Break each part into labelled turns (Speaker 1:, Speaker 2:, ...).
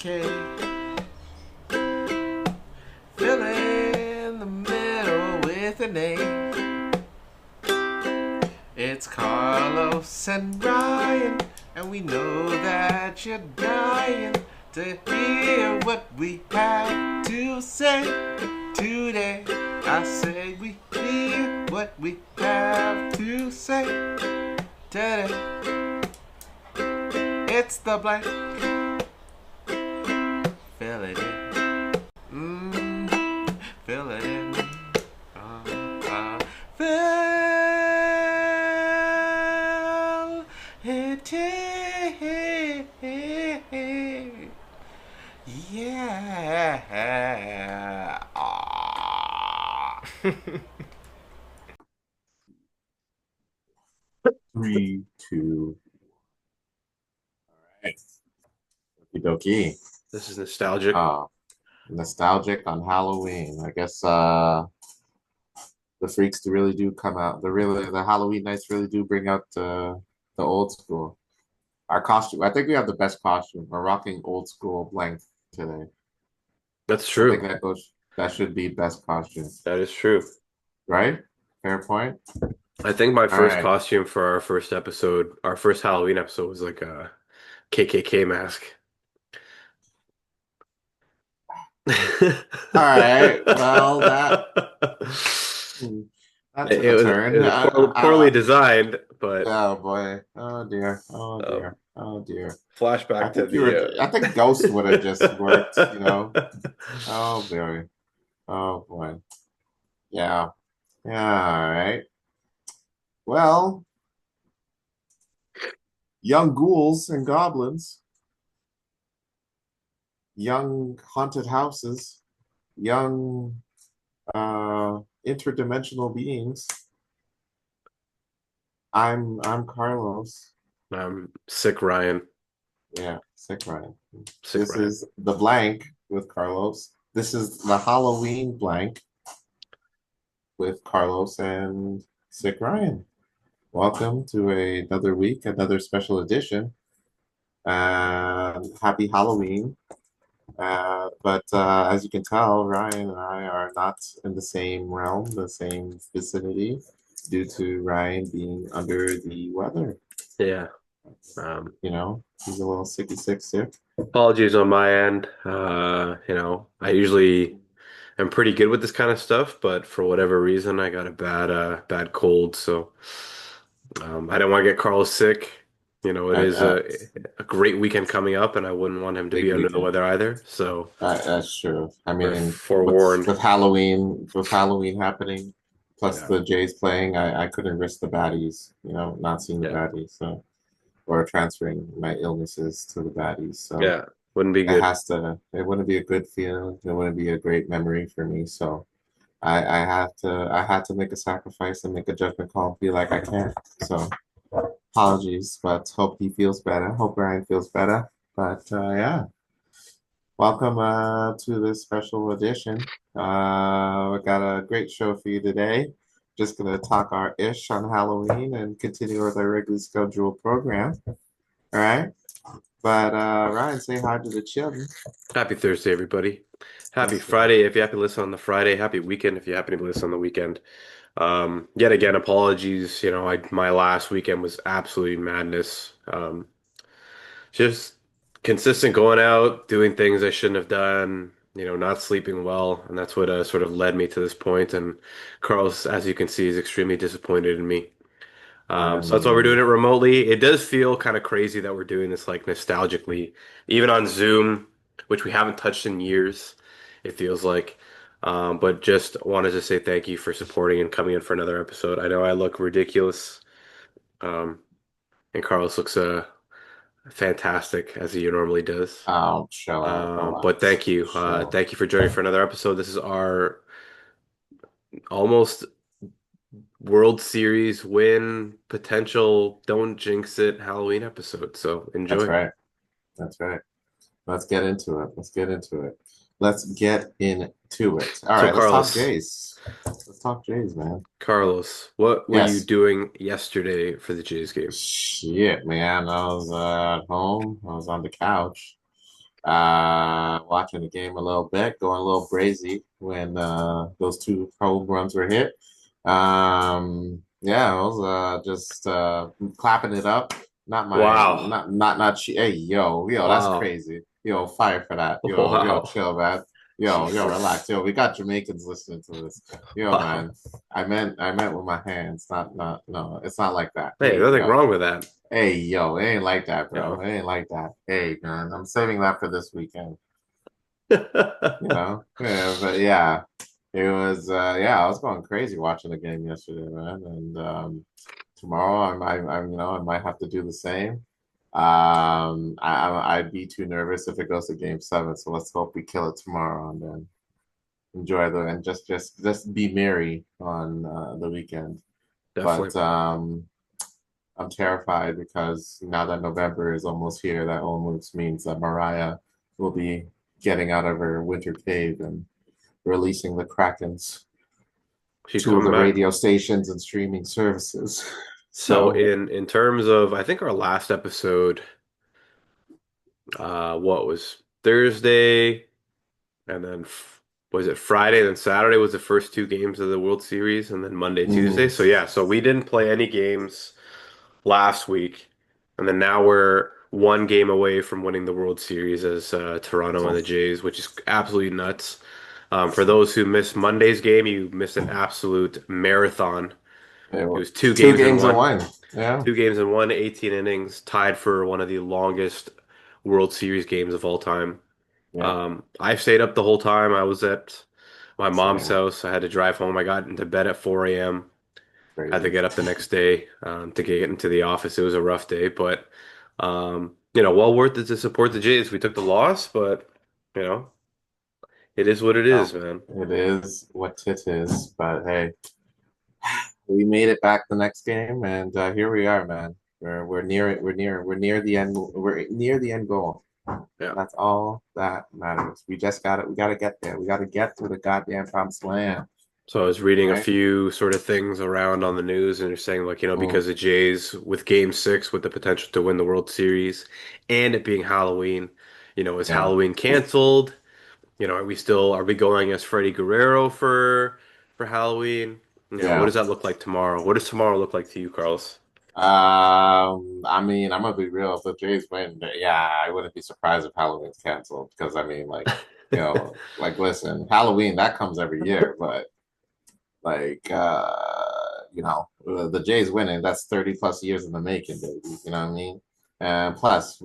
Speaker 1: cake. Fill in the middle with an A. It's Carlos and Ryan, and we know that you're dying to hear what we have to say today. I say we hear what we have to say today. It's the blank. Fill it in. Fill it in. Fill it in. Yeah.
Speaker 2: Three, two. All right. Okie dokie.
Speaker 3: This is nostalgic.
Speaker 2: Nostalgic on Halloween. I guess the freaks really do come out. The Halloween nights really do bring out the old school. Our costume. I think we have the best costume. We're rocking old school blank today.
Speaker 3: That's
Speaker 2: I think
Speaker 3: true.
Speaker 2: that should be best costume.
Speaker 3: That is true.
Speaker 2: Right? Fair point.
Speaker 3: I think my
Speaker 2: All
Speaker 3: first
Speaker 2: right.
Speaker 3: costume for our first episode, our first Halloween episode, was like a KKK mask.
Speaker 2: All right. Well, that took a
Speaker 3: It
Speaker 2: turn.
Speaker 3: was poorly designed, but
Speaker 2: Oh boy. Oh dear. Oh
Speaker 3: um,
Speaker 2: dear. Oh dear.
Speaker 3: flashback to
Speaker 2: I think Ghost would have just worked, you know.
Speaker 3: the
Speaker 2: Oh boy. Oh boy. Yeah. Yeah, all right. Well, young ghouls and goblins, young haunted houses, young interdimensional beings. I'm Carlos.
Speaker 3: sick Ryan.
Speaker 2: Yeah, sick Ryan.
Speaker 3: Sick
Speaker 2: This
Speaker 3: Ryan.
Speaker 2: is the blank with Carlos. This is the Halloween blank with Carlos and Sick Ryan. Welcome to another week, another special edition. Happy Halloween. But as you can tell, Ryan and I are not in the same realm, the same vicinity, due to Ryan being under the weather.
Speaker 3: Yeah. Um,
Speaker 2: You know, he's a little sicky sick.
Speaker 3: Apologies on my end. I usually am pretty good with this kind of stuff, but for whatever reason, I got a bad cold. So I don't want to get Carl sick. It is
Speaker 2: Uh,
Speaker 3: a great weekend coming up, and I wouldn't want him to
Speaker 2: Big
Speaker 3: be under the
Speaker 2: weekend.
Speaker 3: weather either. So
Speaker 2: That's true. I
Speaker 3: we're
Speaker 2: mean,
Speaker 3: forewarned.
Speaker 2: with Halloween happening, plus
Speaker 3: Yeah,
Speaker 2: the Jays playing, I couldn't risk the baddies, not seeing the
Speaker 3: yeah,
Speaker 2: baddies, so or transferring my illnesses to the baddies. So
Speaker 3: yeah. Wouldn't be good.
Speaker 2: it wouldn't be a good feeling. It wouldn't be a great memory for me. So I had to make a sacrifice and make a judgment call and feel like I can't. So apologies, but hope he feels better. Hope Ryan feels better. But yeah. Welcome to this special edition. We got a great show for you today. Just gonna talk our ish on Halloween and continue with our regularly scheduled program. All right. But Ryan, say hi to the children.
Speaker 3: Happy Thursday, everybody. Happy
Speaker 2: Yes, sir.
Speaker 3: Friday if you happen to listen on the Friday. Happy weekend if you happen to listen on the weekend. Yet again, apologies. My last weekend was absolutely madness. Just consistent going out, doing things I shouldn't have done, not sleeping well, and that's what sort of led me to this point. And Carlos, as you can see, is extremely disappointed in me.
Speaker 2: I
Speaker 3: So that's why we're doing
Speaker 2: mean,
Speaker 3: it remotely. It does feel kind of crazy that we're doing this like nostalgically, even on Zoom, which we haven't touched in years, it feels like. But just wanted to say thank you for supporting and coming in for another episode. I know I look ridiculous, um, and Carlos looks fantastic as he normally does.
Speaker 2: oh, chill out,
Speaker 3: But
Speaker 2: relax,
Speaker 3: thank you.
Speaker 2: chill.
Speaker 3: Thank you for joining for another episode. This is our almost World Series win potential, don't jinx it Halloween episode. So
Speaker 2: That's
Speaker 3: enjoy.
Speaker 2: right. That's right. Let's get into it. Let's get into it. Let's get into it. All
Speaker 3: So
Speaker 2: right, let's talk
Speaker 3: Carlos,
Speaker 2: Jays. Let's talk Jays, man.
Speaker 3: what were you
Speaker 2: Yes.
Speaker 3: doing yesterday for the Jays game?
Speaker 2: Shit, man. I was at home. I was on the couch. Watching the game a little bit, going a little brazy when those two home runs were hit. Yeah, I was just clapping it up. Not my,
Speaker 3: Wow.
Speaker 2: not. Hey, yo, that's
Speaker 3: Wow.
Speaker 2: crazy. Yo, fire for that. Yo,
Speaker 3: Wow.
Speaker 2: chill, man. Yo, relax.
Speaker 3: Jesus.
Speaker 2: Yo, we got Jamaicans listening to this. Yo,
Speaker 3: Wow.
Speaker 2: man. I meant with my hands. No, it's not like that.
Speaker 3: Hey,
Speaker 2: Hey,
Speaker 3: nothing
Speaker 2: yo.
Speaker 3: wrong with that.
Speaker 2: Hey, yo, it ain't like that,
Speaker 3: You
Speaker 2: bro. It ain't like that. Hey, man, I'm saving that for this weekend. You
Speaker 3: know.
Speaker 2: know? Yeah, but yeah, it was. Yeah, I was going crazy watching the game yesterday, man. And tomorrow, I might have to do the same. I'd be too nervous if it goes to game seven. So let's hope we kill it tomorrow and then enjoy the and just be merry on the weekend. But
Speaker 3: Definitely.
Speaker 2: I'm terrified because now that November is almost here, that almost means that Mariah will be getting out of her winter cave and releasing the Krakens
Speaker 3: She's
Speaker 2: to
Speaker 3: coming
Speaker 2: the
Speaker 3: back.
Speaker 2: radio stations and streaming services.
Speaker 3: So
Speaker 2: So,
Speaker 3: in terms of, I think our last episode, what was Thursday, and then was it Friday, and then Saturday was the first two games of the World Series, and then Monday, Tuesday.
Speaker 2: mhm,
Speaker 3: So yeah, so we didn't play any games last week, and then now we're one game away from winning the World Series as Toronto and
Speaker 2: so
Speaker 3: the Jays, which is absolutely nuts. For those who missed Monday's game, you missed an absolute marathon. It was two
Speaker 2: two
Speaker 3: games in
Speaker 2: games and
Speaker 3: one.
Speaker 2: one. Yeah,
Speaker 3: Two games in one, 18 innings, tied for one of the longest World Series games of all time.
Speaker 2: yeah,
Speaker 3: I stayed up the whole time. I was at my mom's
Speaker 2: same,
Speaker 3: house. I had to drive home. I got into bed at 4 a.m. Had to
Speaker 2: crazy.
Speaker 3: get up the next day to get into the office. It was a rough day, but well worth it to support the Jays. We took the loss, but you know, it is what it is,
Speaker 2: Well,
Speaker 3: man.
Speaker 2: it is what it is, but hey, we made it back the next game, and here we are, man. We're near it. We're near the end. We're near the end goal.
Speaker 3: Yeah.
Speaker 2: That's all that matters. We just got it. We got to get there. We got to get to the goddamn promised land,
Speaker 3: So I was reading a
Speaker 2: right?
Speaker 3: few sort of things around on the news, and they're saying like,
Speaker 2: Mm,
Speaker 3: because the Jays with Game 6 with the potential to win the World Series and it being Halloween, is
Speaker 2: yeah,
Speaker 3: Halloween canceled? Are we going as Freddy Guerrero for Halloween? What
Speaker 2: yeah.
Speaker 3: does that look like tomorrow? What does tomorrow look like to you, Carlos?
Speaker 2: I mean, I'm gonna be real. If the Jays win, yeah, I wouldn't be surprised if Halloween's canceled because I mean, like, listen, Halloween that comes every year, but like, the Jays winning, that's 30 plus years in the making, baby. You know what I mean? And plus,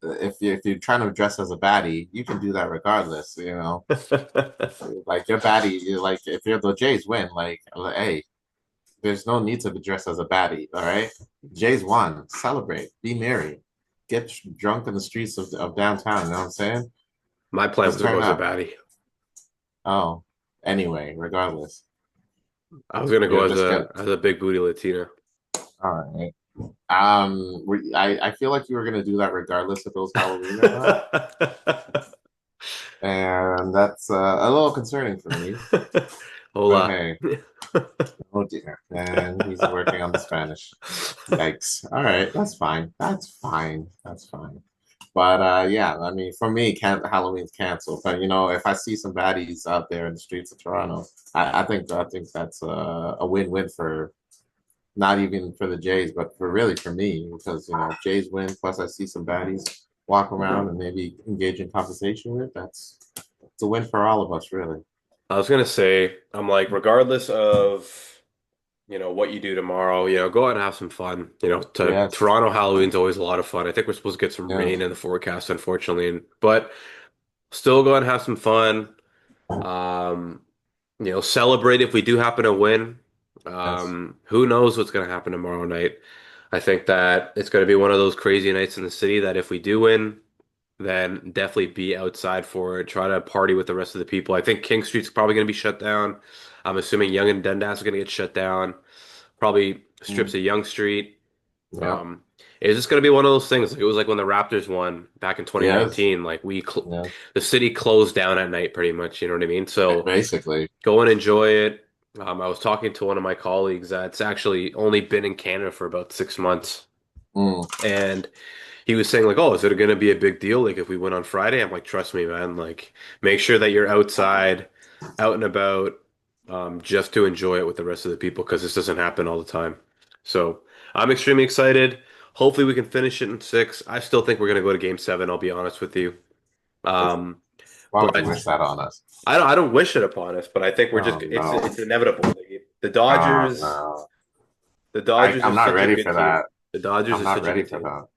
Speaker 2: if you're trying to dress as a baddie, you can do that regardless. Like your baddie, like if you're the Jays win, hey, there's no need to be dressed as a baddie. All right, Jays won, celebrate, be merry, get drunk in the streets of downtown. You know what I'm saying?
Speaker 3: My plan was
Speaker 2: Just
Speaker 3: to go
Speaker 2: turn
Speaker 3: as a
Speaker 2: up.
Speaker 3: baddie.
Speaker 2: Oh, anyway, regardless,
Speaker 3: I was gonna go
Speaker 2: you'll
Speaker 3: as
Speaker 2: just
Speaker 3: a
Speaker 2: get
Speaker 3: as a big booty Latina.
Speaker 2: all right. I feel like you were gonna do that regardless if it was Halloween or not, and that's a little concerning for me. But
Speaker 3: Hola.
Speaker 2: hey, oh dear, and he's working on the Spanish. Yikes! All right, that's fine. That's fine. That's fine. But yeah, I mean, for me, Halloween's canceled. But if I see some baddies out there in the streets of Toronto, I think that's a win-win for not even for the Jays, but for really for me, because Jays win, plus I see some baddies walk around and maybe engage in conversation with. It's a win for all of us, really.
Speaker 3: I was gonna say, I'm like, regardless of, what you do tomorrow, go out and have some fun. To
Speaker 2: Yes.
Speaker 3: Toronto, Halloween's always a lot of fun. I think we're supposed to get some
Speaker 2: Yeah.
Speaker 3: rain in the forecast, unfortunately, but still go out and have some fun. Um, celebrate if we do happen to win.
Speaker 2: Yes.
Speaker 3: Who knows what's gonna happen tomorrow night? I think that it's gonna be one of those crazy nights in the city that if we do win, then definitely be outside for it. Try to party with the rest of the people. I think King Street's probably going to be shut down. I'm assuming Young and Dundas are going to get shut down. Probably strips
Speaker 2: Mm.
Speaker 3: of Young Street.
Speaker 2: Yeah.
Speaker 3: Um, it's just going to be one of those things. Like it was like when the Raptors won back in
Speaker 2: Yes.
Speaker 3: 2019. Like
Speaker 2: Yeah.
Speaker 3: the city closed down at night, pretty much. You know what I mean? So
Speaker 2: Basically.
Speaker 3: go and enjoy it. I was talking to one of my colleagues that's actually only been in Canada for about 6 months.
Speaker 2: Mm.
Speaker 3: And he was saying like, "Oh, is it going to be a big deal like if we went on Friday?" I'm like, "Trust me, man. Like, make sure that you're outside, out and about, just to enjoy it with the rest of the people because this doesn't happen all the time." So I'm extremely excited. Hopefully, we can finish it in six. I still think we're going to go to Game Seven. I'll be honest with you. Um,
Speaker 2: Why would you
Speaker 3: but
Speaker 2: wish that on us?
Speaker 3: I don't wish it upon us. But I think we're just
Speaker 2: Oh no.
Speaker 3: it's inevitable. The
Speaker 2: Oh
Speaker 3: Dodgers,
Speaker 2: no.
Speaker 3: the Dodgers are
Speaker 2: I'm not
Speaker 3: such a
Speaker 2: ready
Speaker 3: good
Speaker 2: for
Speaker 3: team.
Speaker 2: that.
Speaker 3: The Dodgers
Speaker 2: I'm
Speaker 3: are
Speaker 2: not
Speaker 3: such a
Speaker 2: ready
Speaker 3: good
Speaker 2: for
Speaker 3: team.
Speaker 2: that.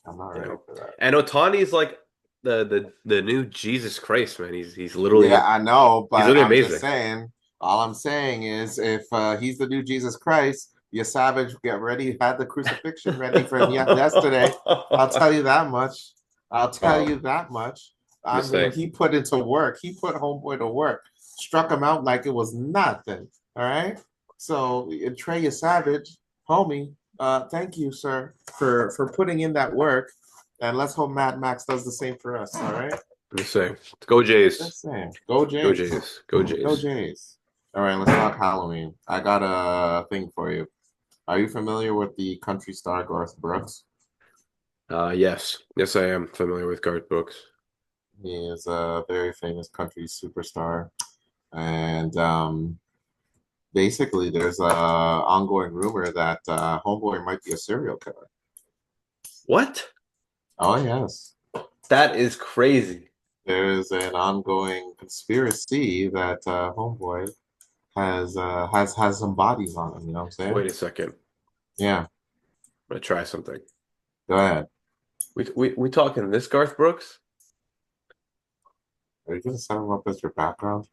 Speaker 2: I'm not
Speaker 3: You
Speaker 2: ready
Speaker 3: know.
Speaker 2: for that.
Speaker 3: And Otani's like the new Jesus Christ, man. He's
Speaker 2: Yeah,
Speaker 3: literally
Speaker 2: I know,
Speaker 3: he's
Speaker 2: but
Speaker 3: literally
Speaker 2: I'm just
Speaker 3: amazing.
Speaker 2: saying. All I'm saying is, if he's the new Jesus Christ, you savage, get ready. Had the crucifixion ready for yesterday. I'll tell you that much. I'll tell
Speaker 3: Wow.
Speaker 2: you that much.
Speaker 3: I'm
Speaker 2: I
Speaker 3: just
Speaker 2: mean,
Speaker 3: saying.
Speaker 2: he put into work. He put homeboy to work. Struck him out like it was nothing. All right. So Trey Savage, homie. Thank you, sir, for putting in that work. And let's hope Mad Max does the same for us. All right.
Speaker 3: I'm just saying. Go Jays.
Speaker 2: Just saying. Go
Speaker 3: Go
Speaker 2: Jays.
Speaker 3: Jays. Go
Speaker 2: Go
Speaker 3: Jays.
Speaker 2: Jays. All right, let's talk Halloween. I got a thing for you. Are you familiar with the country star Garth Brooks?
Speaker 3: Yes. Yes, I am familiar with Garth Brooks.
Speaker 2: He is a very famous country superstar. And basically, there's a ongoing rumor that Homeboy might be a serial killer.
Speaker 3: What?
Speaker 2: Oh, yes.
Speaker 3: That is crazy.
Speaker 2: There's an ongoing conspiracy that Homeboy has some bodies on him. You know what I'm saying?
Speaker 3: Wait a second.
Speaker 2: Yeah.
Speaker 3: I'm gonna try something.
Speaker 2: Go ahead.
Speaker 3: We talking this Garth Brooks?
Speaker 2: Are you gonna set him up as your background?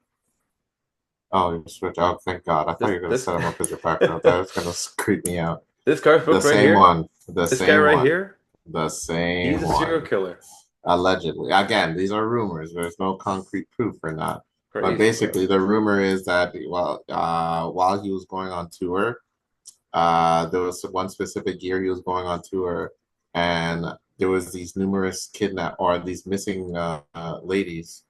Speaker 2: Oh, you switch. Oh, thank God. I thought
Speaker 3: This
Speaker 2: you were gonna
Speaker 3: this
Speaker 2: set him up as your background. That was gonna creep me out.
Speaker 3: this Garth
Speaker 2: The
Speaker 3: Brooks right
Speaker 2: same
Speaker 3: here?
Speaker 2: one. The
Speaker 3: This guy
Speaker 2: same
Speaker 3: right
Speaker 2: one.
Speaker 3: here?
Speaker 2: The
Speaker 3: He's
Speaker 2: same
Speaker 3: a serial
Speaker 2: one.
Speaker 3: killer.
Speaker 2: Allegedly. Again, these are rumors. There's no concrete proof or not. But
Speaker 3: Crazy, man.
Speaker 2: basically, the rumor is that while he was going on tour, there was one specific year he was going on tour, and there was these numerous kidnap or these missing ladies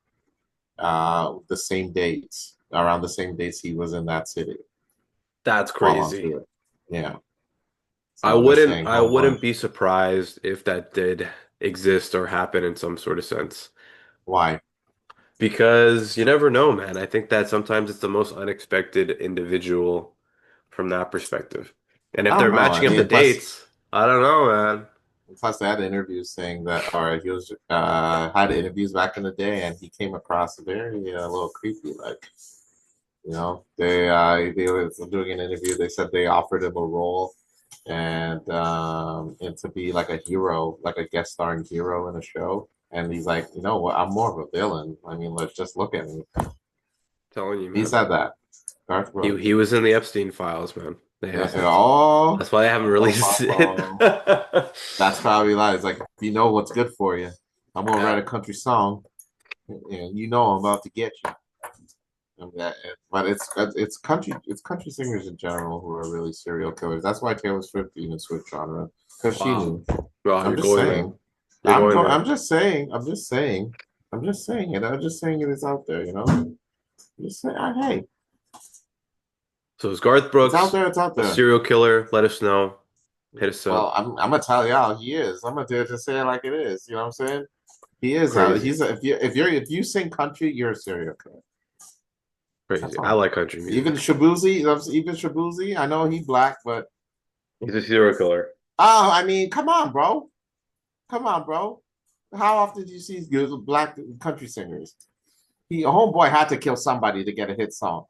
Speaker 2: the same dates around the same dates he was in that city
Speaker 3: That's
Speaker 2: while on
Speaker 3: crazy.
Speaker 2: tour. Yeah.
Speaker 3: I
Speaker 2: So they're
Speaker 3: wouldn't
Speaker 2: saying
Speaker 3: I
Speaker 2: homeboy.
Speaker 3: wouldn't be surprised if that did exist or happen in some sort of sense.
Speaker 2: Why?
Speaker 3: Because you never know, man. I think that sometimes it's the most unexpected individual from that perspective. And if
Speaker 2: I
Speaker 3: they're
Speaker 2: don't know. I
Speaker 3: matching up the
Speaker 2: mean, plus
Speaker 3: dates, I don't know, man.
Speaker 2: plus they had interviews saying that, or he was had interviews back in the day, and he came across very a little creepy. Like they were doing an interview. They said they offered him a role, and to be like a hero, like a guest starring hero in a show. And he's like, you know what? I'm more of a villain. I mean, let's just look at me.
Speaker 3: Telling you,
Speaker 2: He
Speaker 3: man.
Speaker 2: said that. Garth
Speaker 3: He
Speaker 2: Brooks.
Speaker 3: was in the Epstein files, man. Yeah.
Speaker 2: Oh,
Speaker 3: That's why I haven't released it.
Speaker 2: that's probably lies. Like, if you know what's good for you, I'm gonna write
Speaker 3: Yeah,
Speaker 2: a country song, and you know I'm about to get you. And but it's country singers in general who are really serial killers. That's why Taylor Swift even switched genre because she
Speaker 3: wow.
Speaker 2: knew.
Speaker 3: Wow,
Speaker 2: I'm
Speaker 3: you're
Speaker 2: just
Speaker 3: going there.
Speaker 2: saying.
Speaker 3: You're going
Speaker 2: I'm
Speaker 3: there.
Speaker 2: just saying. I'm just saying it. I'm just saying it is out there. I'm just saying. Hey,
Speaker 3: So is Garth
Speaker 2: it's out
Speaker 3: Brooks
Speaker 2: there. It's out
Speaker 3: a
Speaker 2: there.
Speaker 3: serial killer? Let us know. Hit us
Speaker 2: Well,
Speaker 3: up.
Speaker 2: I'm gonna tell y'all he is. I'm gonna just say it like it is. You know what I'm saying? He is.
Speaker 3: Crazy.
Speaker 2: If you sing country, you're a serial killer.
Speaker 3: Crazy.
Speaker 2: That's
Speaker 3: I
Speaker 2: all.
Speaker 3: like country music.
Speaker 2: Even Shabuzi. I know he black, but
Speaker 3: He's a serial killer.
Speaker 2: oh, I mean, come on, bro. Come on, bro. How often do you see good black country singers? He a homeboy had to kill somebody to get a hit song.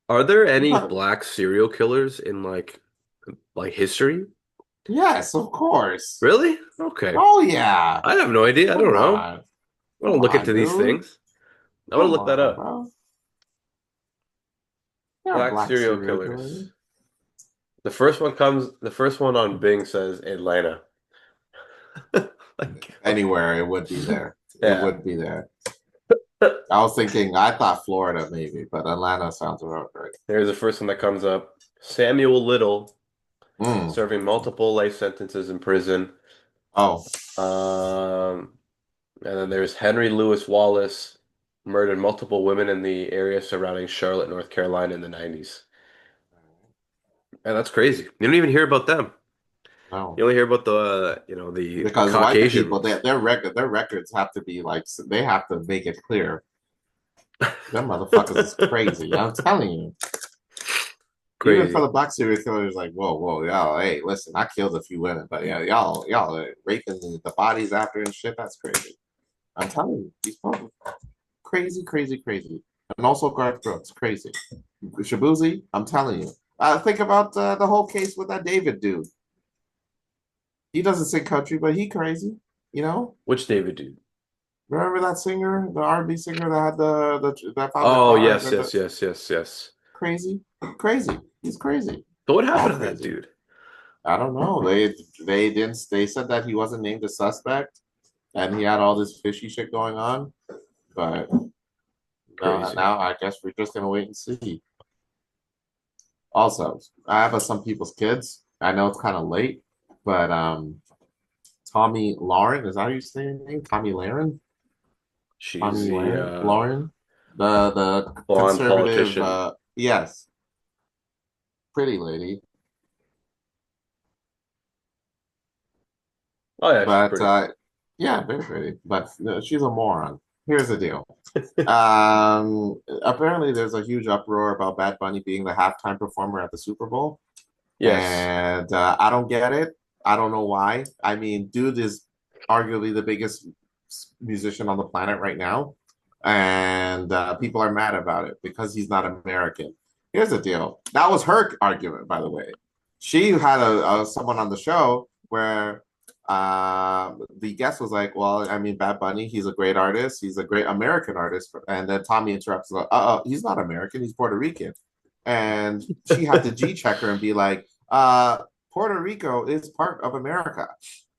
Speaker 3: Are there any black serial killers in like history?
Speaker 2: Yes, of course.
Speaker 3: Really? Okay.
Speaker 2: Oh yeah.
Speaker 3: I have no idea. I don't
Speaker 2: Come
Speaker 3: know.
Speaker 2: on.
Speaker 3: I want to
Speaker 2: Come
Speaker 3: look
Speaker 2: on,
Speaker 3: into these
Speaker 2: dude.
Speaker 3: things. I want to
Speaker 2: Come
Speaker 3: look that
Speaker 2: on,
Speaker 3: up.
Speaker 2: bro. There are
Speaker 3: Black
Speaker 2: black
Speaker 3: serial
Speaker 2: serial
Speaker 3: killers.
Speaker 2: killers.
Speaker 3: The first one on Bing says Atlanta. Like,
Speaker 2: Anywhere it would be there. It
Speaker 3: yeah.
Speaker 2: would be there. I was thinking, I thought Florida maybe, but Atlanta sounds about right.
Speaker 3: Here's the first one that comes up. Samuel Little
Speaker 2: Mm.
Speaker 3: serving multiple life sentences in prison.
Speaker 2: Oh,
Speaker 3: Um, and then there's Henry Louis Wallace, murdered multiple women in the area surrounding Charlotte, North Carolina in the 90s. And that's crazy. You don't even hear about them.
Speaker 2: No,
Speaker 3: You only hear about the the
Speaker 2: because white people,
Speaker 3: Caucasians.
Speaker 2: their records have to be like they have to make it clear. Them motherfuckers is crazy. I'm telling you. Even for
Speaker 3: Crazy.
Speaker 2: the black serial killers, like, whoa, y'all, hey, listen, I killed a few women, but yeah, y'all raping the bodies after and shit. That's crazy. I'm telling you, these people, crazy, crazy, crazy. And also Garth Brooks, crazy. Shabuzi, I'm telling you. Think about the whole case with that David dude. He doesn't sing country, but he crazy. You know,
Speaker 3: Which David dude?
Speaker 2: remember that singer, the R&B singer that had that found the
Speaker 3: Oh,
Speaker 2: car
Speaker 3: yes,
Speaker 2: and then the
Speaker 3: yes, yes, yes, yes.
Speaker 2: crazy, crazy. He's crazy,
Speaker 3: So what
Speaker 2: all
Speaker 3: happened to that
Speaker 2: crazy.
Speaker 3: dude?
Speaker 2: I don't know. They didn't. They said that he wasn't named a suspect, and he had all this fishy shit going on. But
Speaker 3: Crazy.
Speaker 2: now I guess we're just gonna wait and see. Also, I have some people's kids. I know it's kind of late, but Tommy Lauren, is that how you say his name? Tommy Lauren?
Speaker 3: She's
Speaker 2: Tommy
Speaker 3: the
Speaker 2: Lauren? The
Speaker 3: blonde
Speaker 2: conservative
Speaker 3: politician.
Speaker 2: yes, pretty lady.
Speaker 3: Oh yeah, she's
Speaker 2: But
Speaker 3: pretty.
Speaker 2: yeah, very pretty. But she's a moron. Here's the deal. Apparently there's a huge uproar about Bad Bunny being the halftime performer at the Super Bowl.
Speaker 3: Yes.
Speaker 2: And I don't get it. I don't know why. I mean, dude is arguably the biggest musician on the planet right now, and people are mad about it because he's not American. Here's the deal. That was her argument, by the way. She had someone on the show where the guest was like, "Well, I mean, Bad Bunny, he's a great artist. He's a great American artist." And then Tommy interrupts, like, he's not American. He's Puerto Rican." And she had to G check her and be like, Puerto Rico is part of America.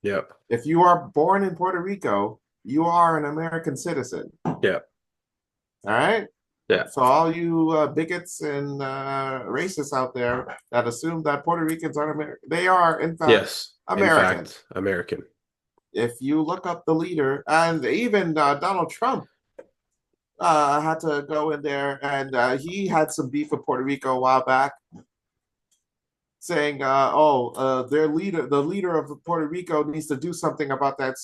Speaker 3: Yep.
Speaker 2: If you are born in Puerto Rico, you are an American citizen.
Speaker 3: Yep.
Speaker 2: All right.
Speaker 3: Yeah.
Speaker 2: So all you bigots and racists out there that assume that Puerto Ricans aren't American, they are in fact
Speaker 3: Yes. In
Speaker 2: American.
Speaker 3: fact, American.
Speaker 2: If you look up the leader, and even Donald Trump had to go in there, and he had some beef with Puerto Rico a while back, saying, their leader, the leader of Puerto Rico, needs to do something about that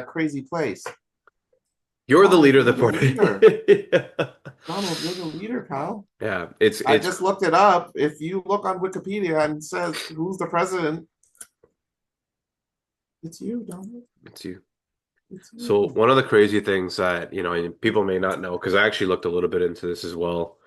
Speaker 2: crazy place."
Speaker 3: You're the
Speaker 2: Donald,
Speaker 3: leader of the
Speaker 2: you're the
Speaker 3: party.
Speaker 2: leader. Donald, you're the leader, pal.
Speaker 3: Yeah, it's
Speaker 2: I
Speaker 3: it's
Speaker 2: just looked it up. If you look on Wikipedia and it says who's the president, it's you, Donald.
Speaker 3: it's you.
Speaker 2: It's
Speaker 3: So
Speaker 2: you.
Speaker 3: one of the crazy things that, people may not know, because I actually looked a little bit into this as well.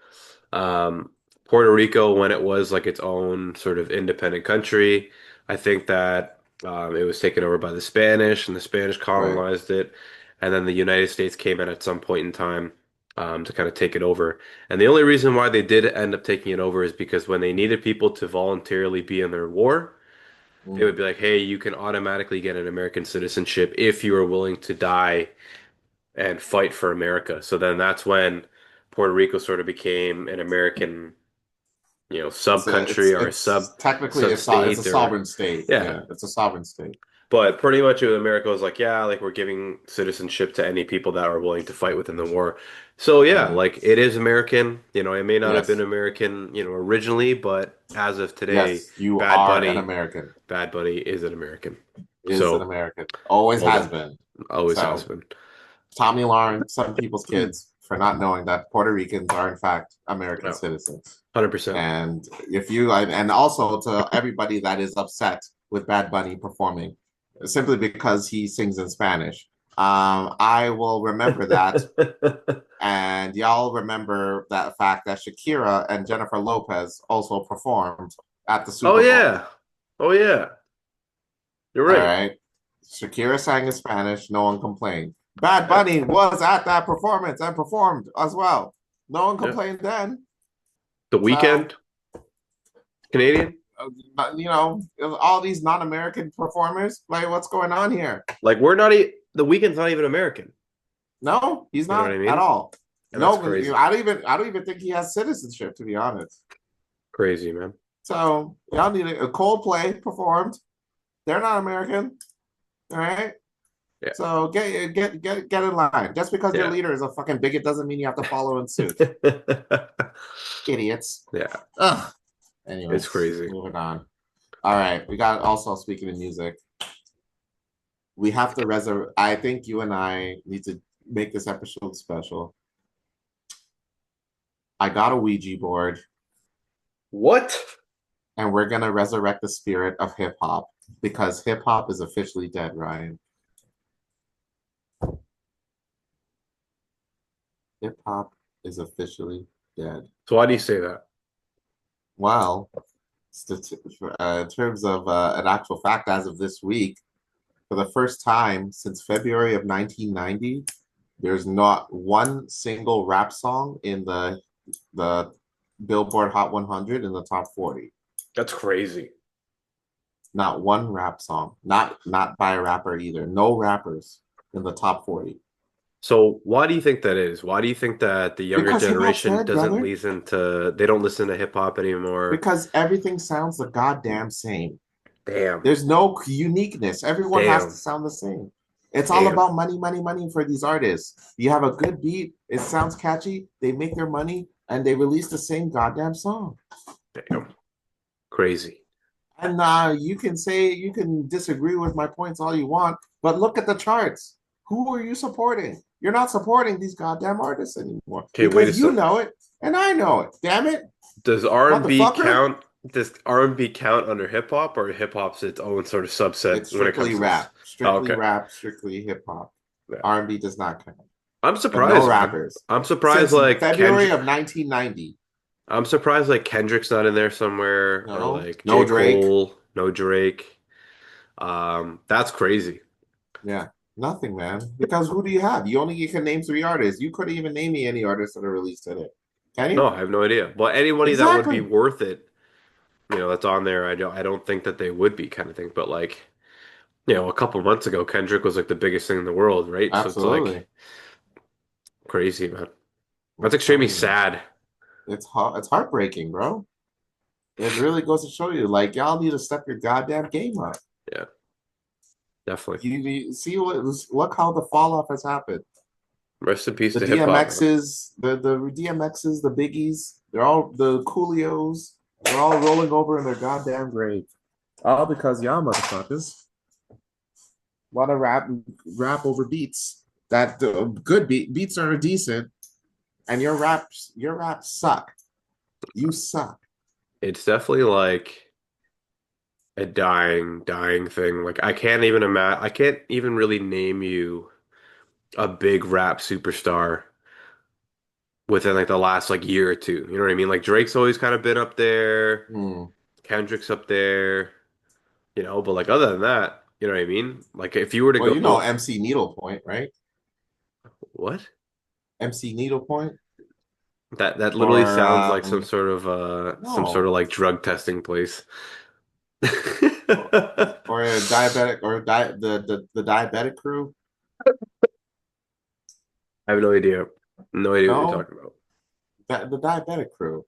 Speaker 3: Um, Puerto Rico, when it was like its own sort of independent country, I think that it was taken over by the Spanish, and the Spanish
Speaker 2: Right.
Speaker 3: colonized it, and then the United States came in at some point in time to kind of take it over. And the only reason why they did end up taking it over is because when they needed people to voluntarily be in their war, they would
Speaker 2: Mm.
Speaker 3: be like, "Hey, you can automatically get an American citizenship if you are willing to die and fight for America." So then that's when Puerto Rico sort of became an American, sub country or a
Speaker 2: It's technically
Speaker 3: sub
Speaker 2: it's a
Speaker 3: state or
Speaker 2: sovereign state.
Speaker 3: yeah.
Speaker 2: Yeah, it's a sovereign state.
Speaker 3: But pretty much America was like, yeah, like we're giving citizenship to any people that are willing to fight within the war. So yeah,
Speaker 2: Yeah.
Speaker 3: like it is American. It may not have been
Speaker 2: Yes.
Speaker 3: American, originally, but as of today,
Speaker 2: Yes, you
Speaker 3: Bad
Speaker 2: are an
Speaker 3: Bunny,
Speaker 2: American.
Speaker 3: Bad Bunny is an American.
Speaker 2: Is an
Speaker 3: So
Speaker 2: American. Always
Speaker 3: well
Speaker 2: has
Speaker 3: done.
Speaker 2: been.
Speaker 3: Always has
Speaker 2: So
Speaker 3: been.
Speaker 2: Tommy Lauren, some people's kids, for not knowing that Puerto Ricans are in fact American
Speaker 3: No,
Speaker 2: citizens.
Speaker 3: 100%.
Speaker 2: And if you and also to everybody that is upset with Bad Bunny performing simply because he sings in Spanish, I will remember that, and y'all remember that fact that Shakira and Jennifer Lopez also performed at the
Speaker 3: Oh
Speaker 2: Super Bowl.
Speaker 3: yeah. Oh yeah. You're
Speaker 2: All
Speaker 3: right.
Speaker 2: right, Shakira sang in Spanish, no one complained. Bad
Speaker 3: Yeah.
Speaker 2: Bunny was at that performance and performed as well. No one
Speaker 3: Yeah.
Speaker 2: complained then.
Speaker 3: The
Speaker 2: So
Speaker 3: Weekend, Canadian.
Speaker 2: all these non-American performers, like, what's going on here?
Speaker 3: Like the Weekend's not even American.
Speaker 2: No, he's
Speaker 3: You know what I
Speaker 2: not at
Speaker 3: mean?
Speaker 2: all.
Speaker 3: And that's
Speaker 2: No,
Speaker 3: crazy.
Speaker 2: I don't even think he has citizenship, to be honest.
Speaker 3: Crazy, man.
Speaker 2: So y'all need a Coldplay performed. They're not American, all right?
Speaker 3: Yeah.
Speaker 2: So get in line. Just because your
Speaker 3: Yeah.
Speaker 2: leader is a fucking bigot doesn't mean you have to follow in suit. Idiots.
Speaker 3: Yeah.
Speaker 2: Ugh.
Speaker 3: It's
Speaker 2: Anyways,
Speaker 3: crazy.
Speaker 2: moving on. All right, we got also speaking of music, we have to reserve. I think you and I need to make this episode special. I got a Ouija board,
Speaker 3: What?
Speaker 2: and we're gonna resurrect the spirit of hip hop because hip hop is officially dead, Ryan. Hip hop is officially dead.
Speaker 3: So why do you say that?
Speaker 2: Well, in terms of an actual fact, as of this week, for the first time since February of 1990, there's not one single rap song in the Billboard Hot 100 in the top 40.
Speaker 3: That's crazy.
Speaker 2: Not one rap song. Not by a rapper either. No rappers in the top 40.
Speaker 3: So why do you think that is? Why do you think that the younger
Speaker 2: Because hip hop's
Speaker 3: generation
Speaker 2: dead,
Speaker 3: doesn't
Speaker 2: brother.
Speaker 3: listen to, they don't listen to hip hop anymore?
Speaker 2: Because everything sounds the goddamn same.
Speaker 3: Damn.
Speaker 2: There's no uniqueness. Everyone has to
Speaker 3: Damn.
Speaker 2: sound the same. It's all
Speaker 3: Damn.
Speaker 2: about money, money, money for these artists. You have a good beat, it sounds catchy, they make their money, and they release the same goddamn song.
Speaker 3: Damn. Crazy.
Speaker 2: And you can disagree with my points all you want, but look at the charts. Who are you supporting? You're not supporting these goddamn artists anymore
Speaker 3: Okay, wait a
Speaker 2: because you
Speaker 3: sec.
Speaker 2: know it and I know it. Damn it,
Speaker 3: Does R&B
Speaker 2: motherfucker!
Speaker 3: count? Does R&B count under hip hop, or hip hop's its own sort of subset
Speaker 2: It's
Speaker 3: when it comes to this? Oh, okay.
Speaker 2: strictly hip hop.
Speaker 3: Yeah.
Speaker 2: R&B does not count,
Speaker 3: I'm
Speaker 2: but no
Speaker 3: surprised, man.
Speaker 2: rappers
Speaker 3: I'm surprised
Speaker 2: since
Speaker 3: like
Speaker 2: February
Speaker 3: Kendrick.
Speaker 2: of 1990.
Speaker 3: I'm surprised like Kendrick's not in there somewhere, or
Speaker 2: No,
Speaker 3: like
Speaker 2: no
Speaker 3: J.
Speaker 2: Drake.
Speaker 3: Cole, no Drake. That's crazy.
Speaker 2: Yeah, nothing, man. Because who do you have? You can name three artists. You couldn't even name me any artists that are released today. Can
Speaker 3: No,
Speaker 2: you?
Speaker 3: I have no idea. But anybody that would be
Speaker 2: Exactly.
Speaker 3: worth it, that's on there, I don't think that they would be kind of thing. But like, a couple months ago, Kendrick was like the biggest thing in the world, right? So it's
Speaker 2: Absolutely.
Speaker 3: like crazy, man. That's
Speaker 2: I'm
Speaker 3: extremely
Speaker 2: telling you.
Speaker 3: sad.
Speaker 2: It's heartbreaking, bro. It really goes to show you, like, y'all need to step your goddamn game up.
Speaker 3: Yeah, definitely.
Speaker 2: You see look how the fall off has happened.
Speaker 3: Rest in peace
Speaker 2: The
Speaker 3: to hip hop, man.
Speaker 2: the DMXs, the Biggies, they're all the Coolios, they're all rolling over in their goddamn grave. All because y'all motherfuckers want to rap over beats that good beats are decent, and your raps suck. You suck.
Speaker 3: It's definitely like a dying thing. Like I can't even really name you a big rap superstar within like the last like year or two. You know what I mean? Like Drake's always kind of been up there,
Speaker 2: Hmm.
Speaker 3: Kendrick's up there, but like other than that, you know what I mean? Like if you were to
Speaker 2: Well,
Speaker 3: go,
Speaker 2: you know
Speaker 3: well,
Speaker 2: MC Needlepoint, right?
Speaker 3: what?
Speaker 2: MC Needlepoint,
Speaker 3: That literally
Speaker 2: or
Speaker 3: sounds like some sort of
Speaker 2: no,
Speaker 3: like drug testing place.
Speaker 2: or a diabetic, or the diabetic crew.
Speaker 3: I have no idea. No idea what you're
Speaker 2: No,
Speaker 3: talking about.
Speaker 2: the diabetic crew.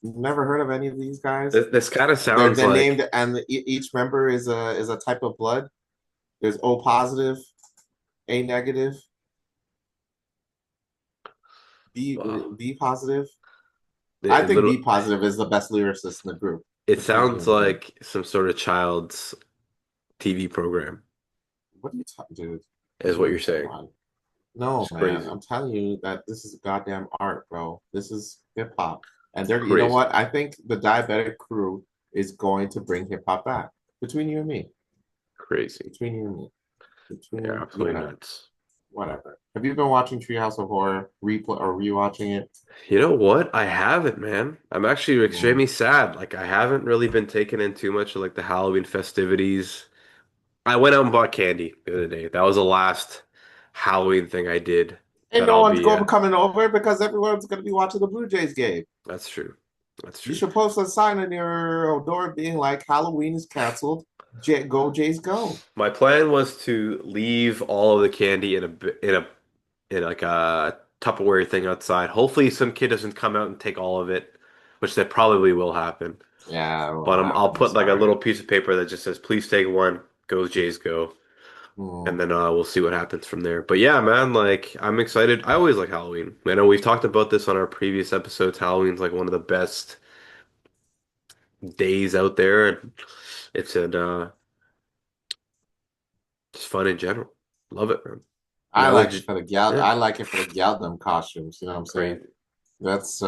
Speaker 2: You've never heard of any of these guys?
Speaker 3: This kind of sounds
Speaker 2: They're named,
Speaker 3: like,
Speaker 2: and each member is a type of blood. There's O positive, A negative,
Speaker 3: wow.
Speaker 2: B positive. I
Speaker 3: It
Speaker 2: think B
Speaker 3: little
Speaker 2: positive is the best lyricist in the group,
Speaker 3: it
Speaker 2: between you
Speaker 3: sounds
Speaker 2: and me.
Speaker 3: like some sort of child's TV program,
Speaker 2: What are you talking, dude?
Speaker 3: is what you're
Speaker 2: Dude, come
Speaker 3: saying.
Speaker 2: on. No,
Speaker 3: It's
Speaker 2: man.
Speaker 3: crazy.
Speaker 2: I'm telling you that this is goddamn art, bro. This is hip hop. And
Speaker 3: It's
Speaker 2: you know
Speaker 3: crazy.
Speaker 2: what? I think the diabetic crew is going to bring hip hop back. Between you and me.
Speaker 3: Crazy.
Speaker 2: Between you and me.
Speaker 3: Yeah,
Speaker 2: Between you and
Speaker 3: absolutely
Speaker 2: I.
Speaker 3: nuts.
Speaker 2: Whatever. Have you been watching Treehouse of Horror, replay or rewatching it?
Speaker 3: You know what? I haven't, man. I'm actually
Speaker 2: Mm.
Speaker 3: extremely sad. Like I haven't really been taken in too much of like the Halloween festivities. I went out and bought candy the other day. That was the last Halloween thing I did
Speaker 2: And
Speaker 3: that
Speaker 2: no
Speaker 3: I'll
Speaker 2: one's
Speaker 3: be
Speaker 2: going
Speaker 3: at.
Speaker 2: coming over because everyone's going to be watching the Blue Jays game.
Speaker 3: That's true. That's
Speaker 2: You
Speaker 3: true.
Speaker 2: should post a sign on your door being like, Halloween is canceled. Go Jays go.
Speaker 3: My plan was to leave all of the candy in like a Tupperware thing outside. Hopefully, some kid doesn't come out and take all of it, which that probably will happen.
Speaker 2: Yeah, it
Speaker 3: But
Speaker 2: won't
Speaker 3: I'll
Speaker 2: happen. I'm
Speaker 3: put like a little
Speaker 2: sorry.
Speaker 3: piece of paper that just says, "Please take one. Go Jays, go." And
Speaker 2: Mm.
Speaker 3: then we'll see what happens from there. But yeah, man, like I'm excited. I always like Halloween. I know we've talked about this on our previous episodes. Halloween's like one of the best days out there, and it's just fun in general. Love it, man.
Speaker 2: I
Speaker 3: That was
Speaker 2: like it
Speaker 3: just
Speaker 2: for the gal.
Speaker 3: yeah,
Speaker 2: I like it for the galdem costumes. You know what I'm saying?
Speaker 3: crazy.
Speaker 2: That's you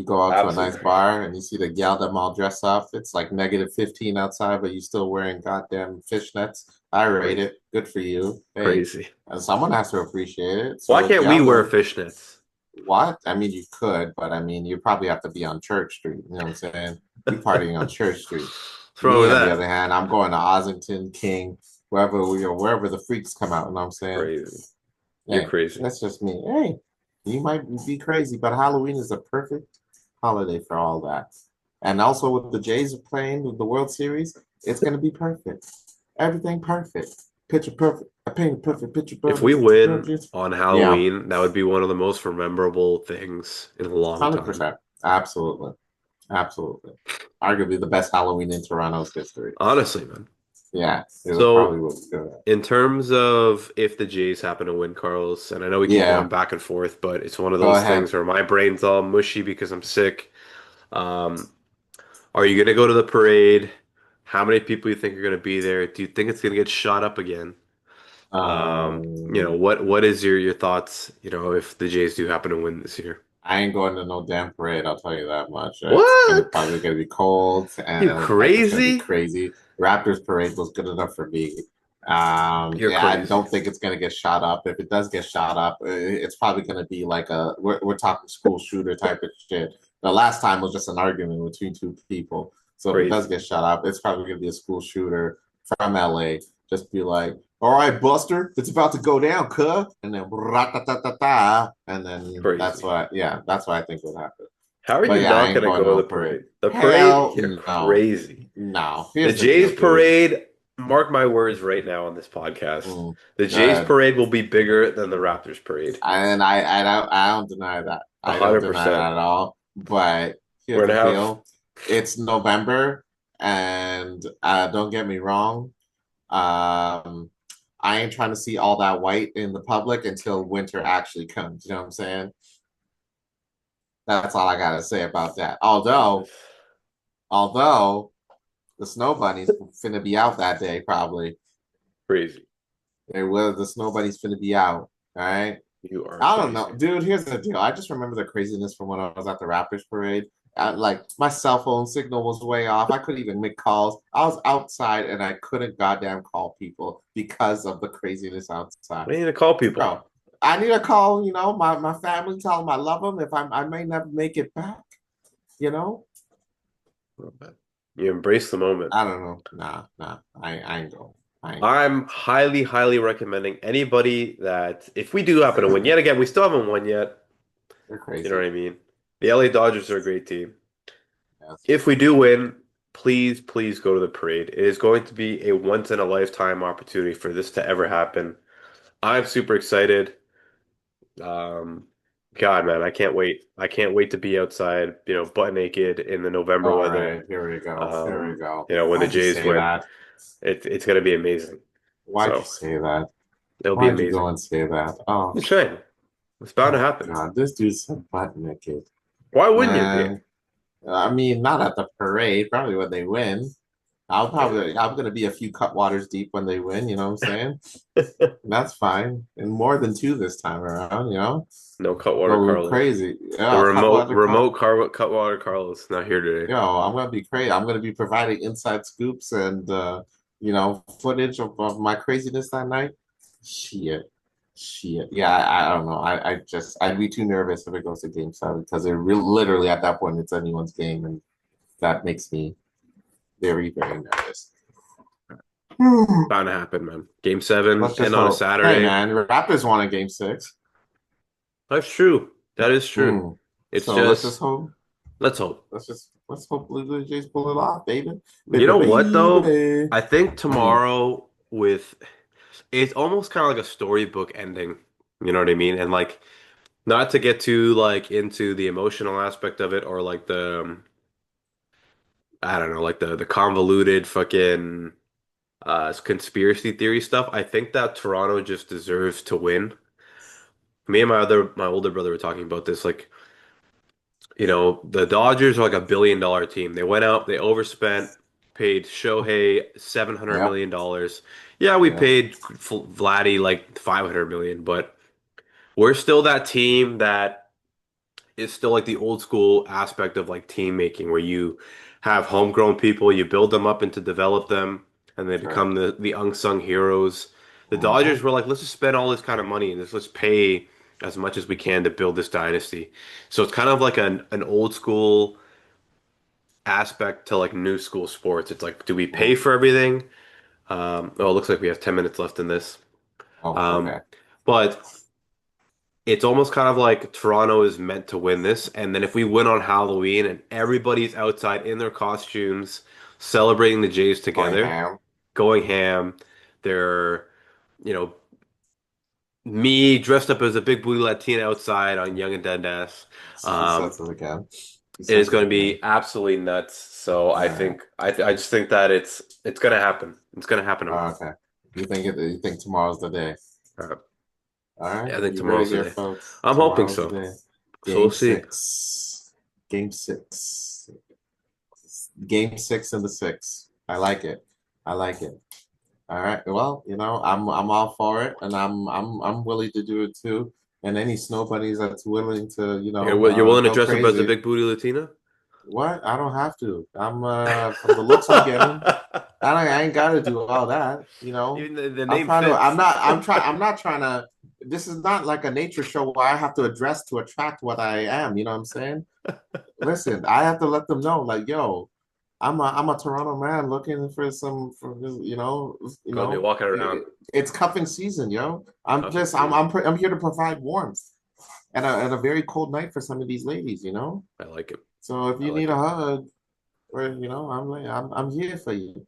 Speaker 2: go out to a nice
Speaker 3: Absolutely crazy.
Speaker 2: bar and you see the galdem all dressed up. It's like -15 outside, but you still wearing goddamn fishnets. I rate
Speaker 3: Crazy.
Speaker 2: it. Good for you. Hey,
Speaker 3: Crazy.
Speaker 2: and someone has to appreciate it.
Speaker 3: Why
Speaker 2: So
Speaker 3: can't we wear
Speaker 2: galdem,
Speaker 3: fishnets?
Speaker 2: what? I mean, you could, but I mean, you probably have to be on Church Street. You know what I'm saying? You partying on Church Street.
Speaker 3: What's wrong
Speaker 2: Me,
Speaker 3: with
Speaker 2: on the
Speaker 3: that?
Speaker 2: other hand, I'm going to Ossington, King, wherever the freaks come out. You know what I'm saying?
Speaker 3: Crazy. You're
Speaker 2: Hey,
Speaker 3: crazy.
Speaker 2: that's just me. Hey, you might be crazy, but Halloween is a perfect holiday for all that. And also with the Jays playing with the World Series, it's gonna be perfect. Everything perfect. Picture perfect. I paint a perfect picture
Speaker 3: If
Speaker 2: perfect.
Speaker 3: we
Speaker 2: Picture
Speaker 3: win
Speaker 2: perfect.
Speaker 3: on
Speaker 2: Yeah,
Speaker 3: Halloween, that would be one of the most memorable things in a long time.
Speaker 2: 100%. Absolutely. Absolutely. Arguably the best Halloween in Toronto's history.
Speaker 3: Honestly, man.
Speaker 2: Yeah, it would
Speaker 3: So,
Speaker 2: probably would do that.
Speaker 3: in terms of if the Jays happen to win, Carlos, and I know we keep going
Speaker 2: Yeah,
Speaker 3: back and forth, but it's one of
Speaker 2: go
Speaker 3: those
Speaker 2: ahead.
Speaker 3: things where my brain's all mushy because I'm sick. Um, are you going to go to the parade? How many people you think are going to be there? Do you think it's going to get shot up again?
Speaker 2: Um,
Speaker 3: What is your thoughts, if the Jays do happen to win this year?
Speaker 2: I ain't going to no damn parade, I'll tell you that much. It's gonna
Speaker 3: What?
Speaker 2: probably gonna be cold
Speaker 3: You
Speaker 2: and like it's gonna be
Speaker 3: crazy?
Speaker 2: crazy. Raptors parade was good enough for me.
Speaker 3: You're
Speaker 2: Yeah, I
Speaker 3: crazy.
Speaker 2: don't think it's gonna get shot up. If it does get shot up, it's probably gonna be like we're talking school shooter type of shit. The last time was just an argument between two people. So if it does
Speaker 3: Crazy.
Speaker 2: get shot up, it's probably gonna be a school shooter from LA. Just be like, all right, Buster, it's about to go down, cuh. And then and then
Speaker 3: Crazy.
Speaker 2: that's what I think would happen.
Speaker 3: How are
Speaker 2: But
Speaker 3: you
Speaker 2: yeah, I
Speaker 3: not
Speaker 2: ain't
Speaker 3: going to
Speaker 2: going
Speaker 3: go
Speaker 2: to
Speaker 3: to
Speaker 2: no
Speaker 3: the
Speaker 2: parade.
Speaker 3: parade? The parade?
Speaker 2: Hell
Speaker 3: You're
Speaker 2: no.
Speaker 3: crazy.
Speaker 2: No.
Speaker 3: The
Speaker 2: Here's the
Speaker 3: Jays
Speaker 2: deal, dude.
Speaker 3: parade, mark my words right now on this podcast.
Speaker 2: Mm,
Speaker 3: The
Speaker 2: go
Speaker 3: Jays
Speaker 2: ahead.
Speaker 3: parade will be bigger than the Raptors parade.
Speaker 2: I don't deny that. I don't deny
Speaker 3: 100%.
Speaker 2: that at all. But
Speaker 3: We're
Speaker 2: here's the
Speaker 3: gonna have
Speaker 2: deal. It's November, and don't get me wrong. Um, I ain't trying to see all that white in the public until winter actually comes. You know what I'm saying? That's all I gotta say about that. Although the snow bunny's finna be out that day, probably.
Speaker 3: crazy.
Speaker 2: The snow bunny's finna be out. All right.
Speaker 3: You are
Speaker 2: I don't know,
Speaker 3: crazy.
Speaker 2: dude. Here's the deal. I just remember the craziness from when I was at the Raptors parade. Like my cell phone signal was way off. I couldn't even make calls. I was outside and I couldn't goddamn call people because of the craziness outside.
Speaker 3: We need to call people.
Speaker 2: Bro, I need to call, my family, tell them I love them. If I may never make it back, you know.
Speaker 3: You embrace the moment.
Speaker 2: I don't know. Nah. I ain't going. I ain't going.
Speaker 3: I'm highly, highly recommending anybody that if we do happen to win, yet again, we still haven't won yet.
Speaker 2: They're
Speaker 3: You know what
Speaker 2: crazy.
Speaker 3: I mean? The LA Dodgers are a great team.
Speaker 2: Yes.
Speaker 3: If we do win, please, please go to the parade. It is going to be a once in a lifetime opportunity for this to ever happen. I'm super excited. Um, God, man, I can't wait. I can't wait to be outside, butt naked in the November
Speaker 2: All
Speaker 3: weather.
Speaker 2: right, here we go. Here we go.
Speaker 3: When the
Speaker 2: Why'd you
Speaker 3: Jays
Speaker 2: say
Speaker 3: win,
Speaker 2: that?
Speaker 3: it's gonna be amazing.
Speaker 2: Why'd you
Speaker 3: So
Speaker 2: say that?
Speaker 3: it'll be
Speaker 2: Why'd you go
Speaker 3: amazing.
Speaker 2: and say that? Oh,
Speaker 3: I'm saying it's bound to
Speaker 2: oh
Speaker 3: happen.
Speaker 2: God, this dude's so butt naked.
Speaker 3: Why wouldn't you be?
Speaker 2: Man, I mean, not at the parade, probably when they win. I'm gonna be a few cut waters deep when they win, you know what I'm saying? That's fine. And more than two this time around,
Speaker 3: No Cutwater
Speaker 2: Go
Speaker 3: Carlos.
Speaker 2: crazy.
Speaker 3: The
Speaker 2: Yeah, cut
Speaker 3: remote
Speaker 2: water
Speaker 3: remote car Cutwater Carlos not here today.
Speaker 2: I'm gonna be crazy. I'm gonna be providing inside scoops and footage of my craziness that night. Shit. Shit. Yeah, I don't know. I'd be too nervous if it goes to game 7 because literally at that point it's anyone's game and that makes me very, very nervous.
Speaker 3: Bound to happen, man. Game 7
Speaker 2: Let's just
Speaker 3: and on a
Speaker 2: hope. Hey
Speaker 3: Saturday.
Speaker 2: man, the Raptors won in game 6.
Speaker 3: That's true. That is true.
Speaker 2: Hmm.
Speaker 3: It's
Speaker 2: So let's just
Speaker 3: just
Speaker 2: hope.
Speaker 3: let's hope.
Speaker 2: Let's hope Blue Jays pull it off, baby.
Speaker 3: You
Speaker 2: Baby,
Speaker 3: know what though?
Speaker 2: baby.
Speaker 3: I think
Speaker 2: Hmm.
Speaker 3: tomorrow with it's almost kind of like a storybook ending. You know what I mean? And like not to get too like into the emotional aspect of it or like the I don't know, like the convoluted fucking conspiracy theory stuff. I think that Toronto just deserves to win. Me and my older brother were talking about this. Like The Dodgers are like $1 billion team. They went out, they overspent, paid Shohei
Speaker 2: Yep.
Speaker 3: $700 million. Yeah, we
Speaker 2: Yep.
Speaker 3: paid Vladdy like 500 million, but we're still that team that is still like the old school aspect of like team making where you have homegrown people, you build them up and to develop them, and they
Speaker 2: Sure.
Speaker 3: become the unsung heroes. The
Speaker 2: Mm-hmm.
Speaker 3: Dodgers were like, let's just spend all this kind of money and let's pay as much as we can to build this dynasty. So it's kind of like an old school aspect to like new school sports. It's like, do we pay
Speaker 2: Mm.
Speaker 3: for everything? Oh, it looks like we have 10 minutes left in this.
Speaker 2: Oh,
Speaker 3: Um,
Speaker 2: okay.
Speaker 3: but it's almost kind of like Toronto is meant to win this. And then if we win on Halloween and everybody's outside in their costumes celebrating the Jays
Speaker 2: Going
Speaker 3: together,
Speaker 2: ham.
Speaker 3: going ham, they're, you know, me dressed up as a big booty Latina outside on Young and Dundas.
Speaker 2: He
Speaker 3: Um,
Speaker 2: says it again. He
Speaker 3: it is
Speaker 2: says it
Speaker 3: going to
Speaker 2: again.
Speaker 3: be absolutely nuts. So
Speaker 2: All
Speaker 3: I
Speaker 2: right.
Speaker 3: think I just think that it's going to happen. It's going to happen
Speaker 2: Oh,
Speaker 3: tomorrow.
Speaker 2: okay. You think tomorrow's the day?
Speaker 3: Uh,
Speaker 2: All right.
Speaker 3: yeah, I think
Speaker 2: You heard it
Speaker 3: tomorrow's the
Speaker 2: here,
Speaker 3: day.
Speaker 2: folks.
Speaker 3: I'm hoping
Speaker 2: Tomorrow's the
Speaker 3: so.
Speaker 2: day.
Speaker 3: So we'll
Speaker 2: Game
Speaker 3: see.
Speaker 2: six. Game six. Game six and the six. I like it. I like it. All right. Well, I'm all for it, and I'm willing to do it too. And any snow bunnies that's willing to,
Speaker 3: You're willing to
Speaker 2: go
Speaker 3: dress up as a
Speaker 2: crazy.
Speaker 3: big booty Latina?
Speaker 2: What? I don't have to. I'm from the looks I'm getting. I ain't got to do all that.
Speaker 3: Even the
Speaker 2: I'm
Speaker 3: name
Speaker 2: trying to. I'm
Speaker 3: fits.
Speaker 2: not. I'm trying. I'm not trying to. This is not like a nature show where I have to address to attract what I am. You know what I'm saying? Listen, I have to let them know, like, yo, I'm a Toronto man looking for some for
Speaker 3: Gonna be walking around.
Speaker 2: it's cuffing season, yo. I'm
Speaker 3: Cuffing
Speaker 2: just I'm
Speaker 3: season.
Speaker 2: I'm pre- I'm here to provide warmth and a very cold night for some of these ladies.
Speaker 3: I like it.
Speaker 2: So if
Speaker 3: I
Speaker 2: you need
Speaker 3: like
Speaker 2: a
Speaker 3: it.
Speaker 2: hug, or I'm here for you.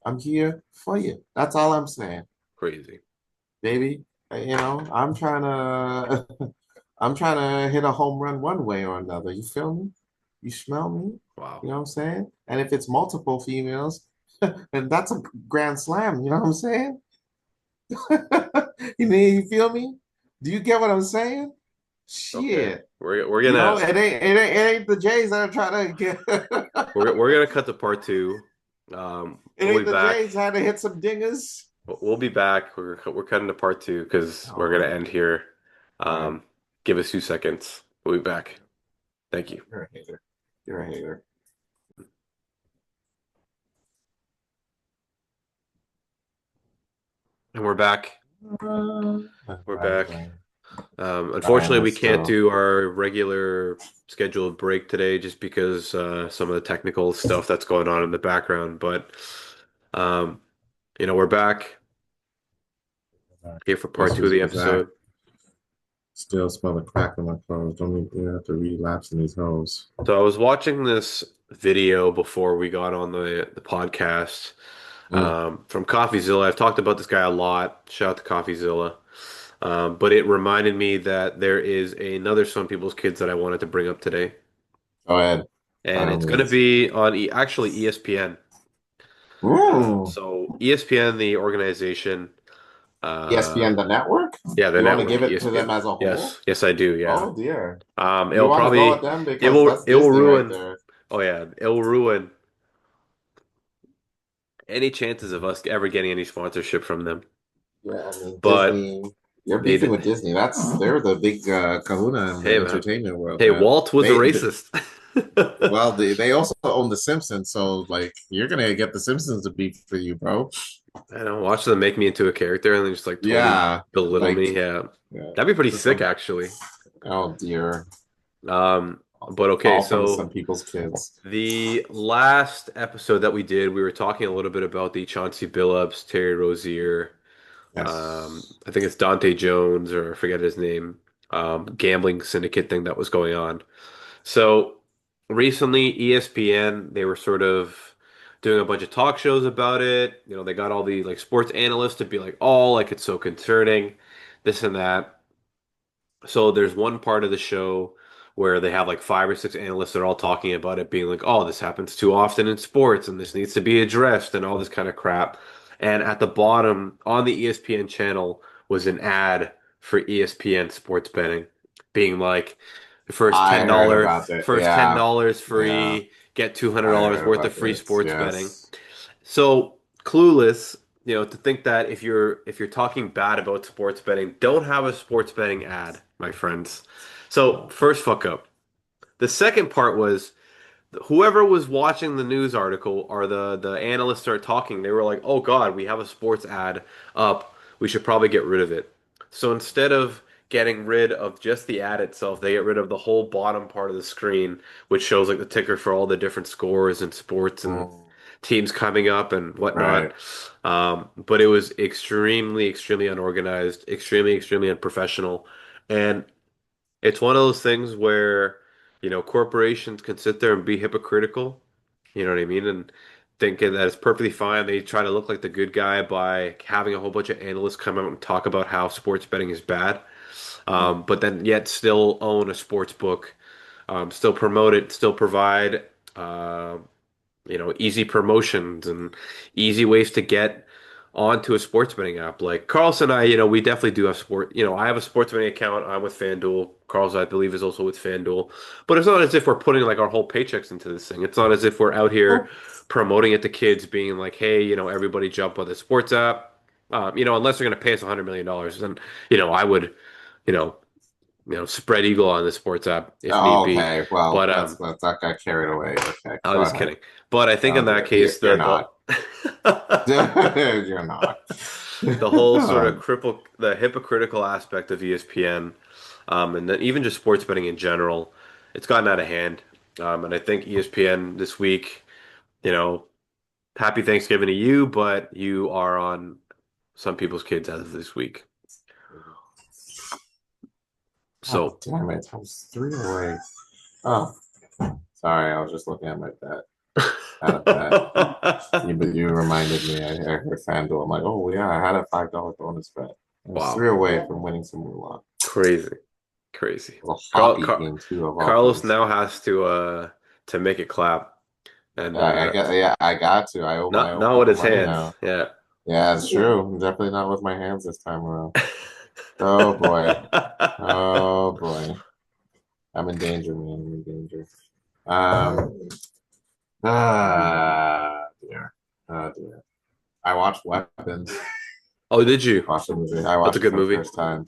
Speaker 2: I'm here for you. That's all I'm saying,
Speaker 3: Crazy.
Speaker 2: baby. I'm trying to I'm trying to hit a home run one way or another. You feel me? You smell me?
Speaker 3: Wow.
Speaker 2: You know what I'm saying? And if it's multiple females, then that's a grand slam. You know what I'm saying? You feel me? Do you get what I'm saying?
Speaker 3: Okay.
Speaker 2: Shit.
Speaker 3: We're gonna
Speaker 2: It ain't the Jays that are trying to get
Speaker 3: we're gonna cut to part two.
Speaker 2: it
Speaker 3: We'll
Speaker 2: ain't
Speaker 3: be
Speaker 2: the
Speaker 3: back.
Speaker 2: Jays trying to hit some dingers.
Speaker 3: We'll be back. We're cutting to part two because we're gonna
Speaker 2: Oh,
Speaker 3: end here.
Speaker 2: all right.
Speaker 3: Give us 2 seconds. We'll be back. Thank you.
Speaker 2: You're a hater. You're a hater.
Speaker 3: And we're back. We're back.
Speaker 2: Okay.
Speaker 3: Unfortunately, we
Speaker 2: Let's
Speaker 3: can't
Speaker 2: go.
Speaker 3: do our regular scheduled break today just because some of the technical stuff that's going on in the background. But um, we're back here for part
Speaker 2: Guess
Speaker 3: two of
Speaker 2: who's
Speaker 3: the
Speaker 2: back?
Speaker 3: episode.
Speaker 2: Still smell the crack in my clothes. Don't even have to relapse in these hoes.
Speaker 3: So I was watching this video before we got on the podcast
Speaker 2: Mm.
Speaker 3: from CoffeeZilla. I've talked about this guy a lot. Shout out to CoffeeZilla. But it reminded me that there is another Some People's Kids that I wanted to bring up today.
Speaker 2: Go ahead. By
Speaker 3: And
Speaker 2: all
Speaker 3: it's going to
Speaker 2: means.
Speaker 3: be on actually ESPN.
Speaker 2: Ooh.
Speaker 3: So ESPN, the organization,
Speaker 2: ESPN,
Speaker 3: uh,
Speaker 2: the network?
Speaker 3: yeah, the
Speaker 2: You want to give
Speaker 3: network,
Speaker 2: it to them
Speaker 3: ESPN.
Speaker 2: as a whole?
Speaker 3: Yes, yes, I do. Yeah.
Speaker 2: Oh dear. You
Speaker 3: It'll
Speaker 2: want to go with
Speaker 3: probably
Speaker 2: them because that's
Speaker 3: it will
Speaker 2: Disney right
Speaker 3: ruin.
Speaker 2: there.
Speaker 3: Oh yeah, it will ruin any chances of us ever getting any sponsorship from them.
Speaker 2: Yeah, I mean
Speaker 3: But
Speaker 2: Disney. You're
Speaker 3: they
Speaker 2: beefing
Speaker 3: did.
Speaker 2: with Disney. They're the big kahuna in the
Speaker 3: Hey man,
Speaker 2: entertainment world,
Speaker 3: hey,
Speaker 2: man.
Speaker 3: Walt was a racist.
Speaker 2: Well, they also own The Simpsons, so like you're gonna get The Simpsons to beef for you, bro.
Speaker 3: I don't watch them make me into a character and then just like totally
Speaker 2: Yeah,
Speaker 3: belittle
Speaker 2: like
Speaker 3: me. Yeah,
Speaker 2: yeah,
Speaker 3: that'd be pretty
Speaker 2: just
Speaker 3: sick
Speaker 2: some.
Speaker 3: actually.
Speaker 2: Oh dear,
Speaker 3: But okay,
Speaker 2: all from some
Speaker 3: so
Speaker 2: people's kids.
Speaker 3: the last episode that we did, we were talking a little bit about the Chauncey Billups, Terry Rozier,
Speaker 2: Yes.
Speaker 3: I think it's Dante Jones or I forget his name, gambling syndicate thing that was going on. So recently, ESPN, they were sort of doing a bunch of talk shows about it. They got all the like sports analysts to be like, oh, like it's so concerning, this and that. So there's one part of the show where they have like 5 or 6 analysts that are all talking about it, being like, "Oh, this happens too often in sports, and this needs to be addressed," and all this kind of crap. And at the bottom on the ESPN channel was an ad for ESPN sports betting, being like, First
Speaker 2: I
Speaker 3: ten
Speaker 2: heard
Speaker 3: dollar,
Speaker 2: about that.
Speaker 3: first ten
Speaker 2: Yeah,
Speaker 3: dollars
Speaker 2: yeah,
Speaker 3: free, get
Speaker 2: I
Speaker 3: $200
Speaker 2: heard
Speaker 3: worth of
Speaker 2: about
Speaker 3: free
Speaker 2: this.
Speaker 3: sports betting.
Speaker 2: Yes.
Speaker 3: So clueless, to think that if you're talking bad about sports betting, don't have a sports betting ad, my friends. So first fuck up. The second part was whoever was watching the news article or the analysts start talking, they were like, "Oh God, we have a sports ad up. We should probably get rid of it." So instead of getting rid of just the ad itself, they get rid of the whole bottom part of the screen, which shows like the ticker for all the different scores and sports and
Speaker 2: Mm,
Speaker 3: teams coming up and
Speaker 2: right.
Speaker 3: whatnot. But it was extremely, extremely unorganized, extremely, extremely unprofessional, and it's one of those things where, corporations can sit there and be hypocritical, you know what I mean? And thinking that it's perfectly fine. They try to look like the good guy by having a whole bunch of analysts come out and talk about how sports betting is bad.
Speaker 2: Mm.
Speaker 3: But then yet still own a sports book, still promote it, still provide, uh, easy promotions and easy ways to get onto a sports betting app. Like Carlos and I, we definitely do have sport. I have a sports betting account. I'm with FanDuel. Carlos, I believe, is also with FanDuel. But it's not as if we're putting like our whole paychecks into this thing. It's not as if we're out here
Speaker 2: Oh,
Speaker 3: promoting it to kids, being like, hey, everybody jump on the sports app. Unless they're going to pay us $100 million, then I would, you know, spread eagle on the sports app if need be.
Speaker 2: okay. Well,
Speaker 3: But
Speaker 2: that's that got carried away. Okay,
Speaker 3: I
Speaker 2: go
Speaker 3: was just
Speaker 2: ahead.
Speaker 3: kidding. But I think
Speaker 2: Oh
Speaker 3: in that
Speaker 2: dear,
Speaker 3: case,
Speaker 2: you're
Speaker 3: the
Speaker 2: not.
Speaker 3: the
Speaker 2: You're not.
Speaker 3: the whole sort of the hypocritical aspect of ESPN, and then even just sports betting in general, it's gotten out of hand. And I think ESPN this week, you know, happy Thanksgiving to you, but you are on some people's kids as of this week.
Speaker 2: God
Speaker 3: So,
Speaker 2: damn it! I was 3 away. Oh, sorry. I was just looking at my bet. Had a bet. But you reminded me. I heard FanDuel. I'm like, oh yeah, I had a $5 bonus bet. I was
Speaker 3: wow,
Speaker 2: 3 away from winning some moolah.
Speaker 3: crazy, crazy.
Speaker 2: It was a hockey game too, of all
Speaker 3: Carlos
Speaker 2: things.
Speaker 3: now has to make it clap, and
Speaker 2: I got yeah, I got to. I
Speaker 3: not
Speaker 2: owe
Speaker 3: not with
Speaker 2: people
Speaker 3: his
Speaker 2: money
Speaker 3: hands.
Speaker 2: now.
Speaker 3: Yeah.
Speaker 2: Yeah, it's true. Definitely not with my hands this time around. Oh boy. Oh boy. I'm in danger, man. I'm in danger. Um. Dear. Oh dear. I watched Weapons.
Speaker 3: Oh, did you?
Speaker 2: Watched the movie. I
Speaker 3: That's a
Speaker 2: watched it
Speaker 3: good
Speaker 2: for the
Speaker 3: movie.
Speaker 2: first time.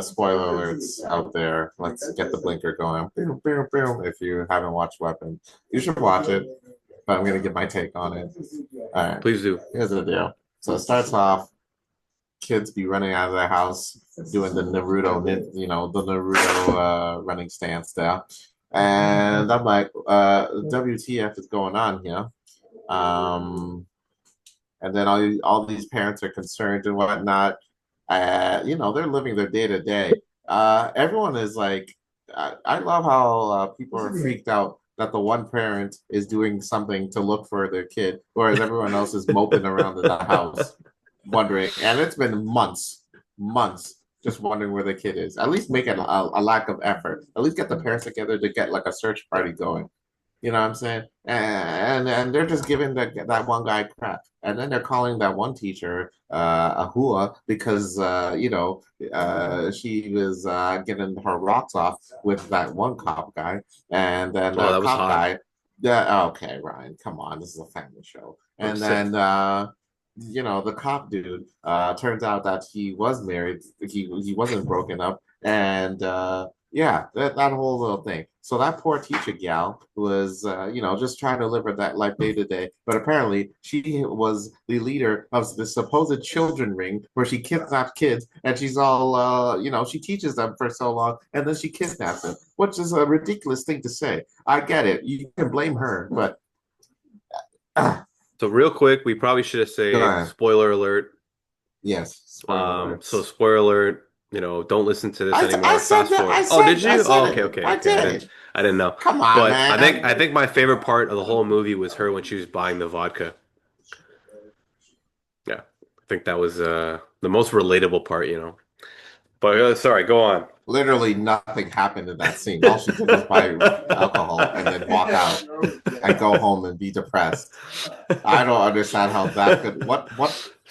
Speaker 2: Spoiler alerts out there. Let's get the blinker going. Boom, boom, boom. If you haven't watched Weapons, you should watch it. But I'm gonna give my take on it. All right.
Speaker 3: Please do.
Speaker 2: Here's the deal. So it starts off. Kids be running out of their house doing the Naruto, the Naruto running stance there. And I'm like, WTF is going on here? And then all these parents are concerned and whatnot. They're living their day to day. Everyone is like, I love how people are freaked out that the one parent is doing something to look for their kid, whereas everyone else is moping around in the house, wondering. And it's been months, just wondering where the kid is. At least make it a lack of effort. At least get the parents together to get like a search party going. You know what I'm saying? And they're just giving that one guy crap, and then they're calling that one teacher a hua because she was getting her rocks off with that one cop guy, and then
Speaker 3: Oh,
Speaker 2: the
Speaker 3: that was
Speaker 2: cop
Speaker 3: hot.
Speaker 2: guy. Yeah, okay, Ryan, come on, this is a family show.
Speaker 3: I'm
Speaker 2: And
Speaker 3: sick.
Speaker 2: then the cop dude turns out that he was married. He wasn't broken up, and yeah, that whole little thing. So that poor teacher gal was, just trying to live her that life day to day. But apparently, she was the leader of the supposed children ring where she kidnapped kids, and she's all, she teaches them for so long, and then she kidnaps them, which is a ridiculous thing to say. I get it. You can blame her, but
Speaker 3: So real quick, we probably should have
Speaker 2: go
Speaker 3: say
Speaker 2: ahead.
Speaker 3: spoiler alert.
Speaker 2: Yes, spoiler
Speaker 3: So
Speaker 2: alerts.
Speaker 3: spoiler alert, don't listen to this
Speaker 2: I
Speaker 3: anymore.
Speaker 2: said
Speaker 3: Fast
Speaker 2: that.
Speaker 3: forward. Oh, did
Speaker 2: I
Speaker 3: you?
Speaker 2: said
Speaker 3: Oh, okay,
Speaker 2: it.
Speaker 3: okay,
Speaker 2: I
Speaker 3: okay.
Speaker 2: did.
Speaker 3: I didn't know.
Speaker 2: Come on,
Speaker 3: But I think I
Speaker 2: man.
Speaker 3: think my favorite part of the whole movie was her when she was buying the vodka. Yeah. I think that was the most relatable part. But sorry, go on.
Speaker 2: Literally nothing happened in that scene. All she did was buy alcohol and then walk out and go home and be depressed. I don't understand how that could. What?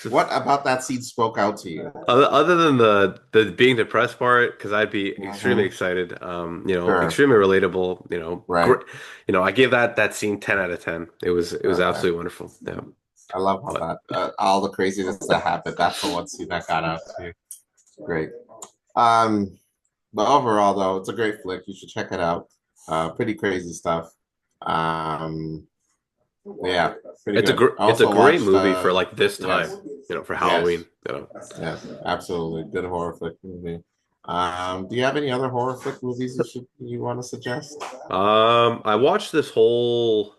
Speaker 2: What about that scene spoke out to you?
Speaker 3: Other than the being depressed part, because I'd be extremely
Speaker 2: Hmm.
Speaker 3: excited.
Speaker 2: Sure.
Speaker 3: Extremely relatable.
Speaker 2: Right.
Speaker 3: Great. I gave that scene 10 out of 10. It was
Speaker 2: Okay.
Speaker 3: absolutely wonderful. Yeah.
Speaker 2: I love how
Speaker 3: But
Speaker 2: that all the craziness that happened. That's the one scene that got out to you. Great. Um, but overall, though, it's a great flick. You should check it out. Pretty crazy stuff. Um, yeah, pretty good. I
Speaker 3: it's a
Speaker 2: also
Speaker 3: great
Speaker 2: watched.
Speaker 3: movie for like this time.
Speaker 2: Yes,
Speaker 3: For
Speaker 2: yes,
Speaker 3: Halloween.
Speaker 2: yes, absolutely good horror flick movie. Do you have any other horror flick movies you want to suggest?
Speaker 3: I watched this whole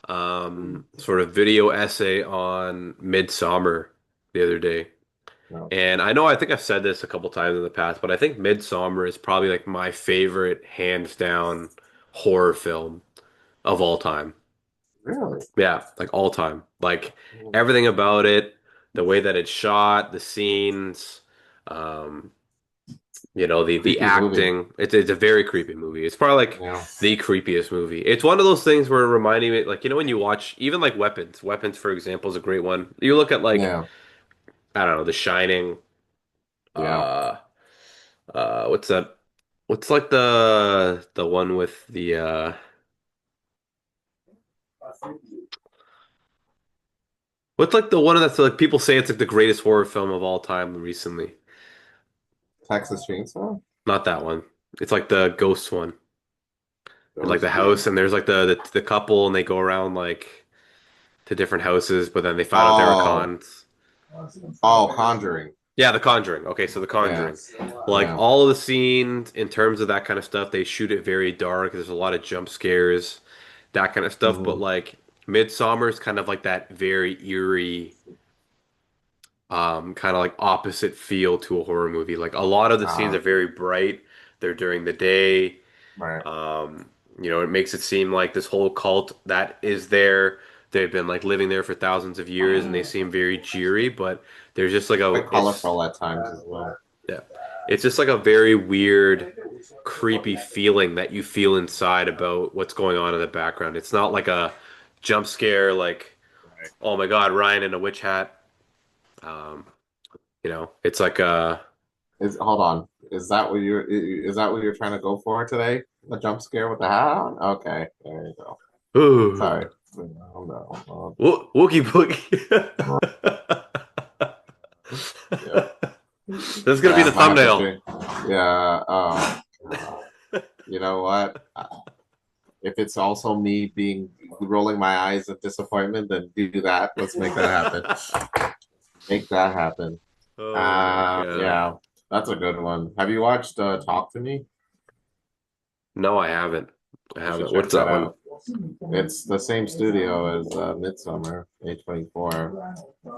Speaker 3: sort of video essay on Midsummer the other day.
Speaker 2: No.
Speaker 3: And I think I've said this a couple times in the past, but I think Midsummer is probably like my favorite hands down horror film of all time.
Speaker 2: Really?
Speaker 3: Yeah, like all time. Like everything about it, the way that it's shot, the scenes, um, the
Speaker 2: Creepy movie.
Speaker 3: acting. It's a very creepy movie. It's probably like
Speaker 2: Yeah.
Speaker 3: the creepiest movie. It's one of those things where it reminding me like when you watch even like Weapons. Weapons, for example, is a great one. You look at like
Speaker 2: Yeah.
Speaker 3: I don't know, The Shining,
Speaker 2: Yeah.
Speaker 3: uh what's that? What's like the one with the what's like the one that's like people say it's like the greatest horror film of all time recently.
Speaker 2: Texas Chainsaw.
Speaker 3: Not that one. It's like the ghost one. And like the
Speaker 2: Ghost.
Speaker 3: house and there's like the couple and they go around like to different houses, but then they found out they were
Speaker 2: Oh.
Speaker 3: cons.
Speaker 2: Oh, Conjuring.
Speaker 3: Yeah, The Conjuring. Okay, so The
Speaker 2: Yeah.
Speaker 3: Conjuring. Like
Speaker 2: Yeah.
Speaker 3: all of the scenes in terms of that kind of stuff, they shoot it very dark. There's a lot of jump scares, that kind of stuff. But
Speaker 2: Hmm.
Speaker 3: like Midsummer is kind of like that very eerie, kind of like opposite feel to a horror movie. Like a lot of the scenes are
Speaker 2: Ah,
Speaker 3: very bright. They're during the day.
Speaker 2: right.
Speaker 3: Um, it makes it seem like this whole cult that is there. They've been like living there for thousands of years, and they seem very jeery. But there's just like
Speaker 2: Quite
Speaker 3: it's
Speaker 2: colorful at times as well.
Speaker 3: yeah, it's just like a very weird, creepy feeling that you feel inside about what's going on in the background. It's not like a jump scare, like
Speaker 2: Right.
Speaker 3: oh my God, Ryan in a witch hat. Um, it's like
Speaker 2: Hold on. Is that what you're trying to go for today? A jump scare with the hat on? Okay, there you go. Sorry.
Speaker 3: ooh,
Speaker 2: Oh, no.
Speaker 3: Wookie Boogie.
Speaker 2: Yeah.
Speaker 3: That's gonna be
Speaker 2: Yeah,
Speaker 3: the
Speaker 2: I have to
Speaker 3: thumbnail.
Speaker 2: change. Yeah. You know what? If it's also me being rolling my eyes of disappointment, then do that. Let's make that happen. Make that happen.
Speaker 3: Oh my God.
Speaker 2: Yeah, that's a good one. Have you watched Talk to Me?
Speaker 3: No, I haven't. I
Speaker 2: You should
Speaker 3: haven't.
Speaker 2: check
Speaker 3: What's
Speaker 2: that
Speaker 3: that one?
Speaker 2: out. It's the same studio as Midsummer, A24.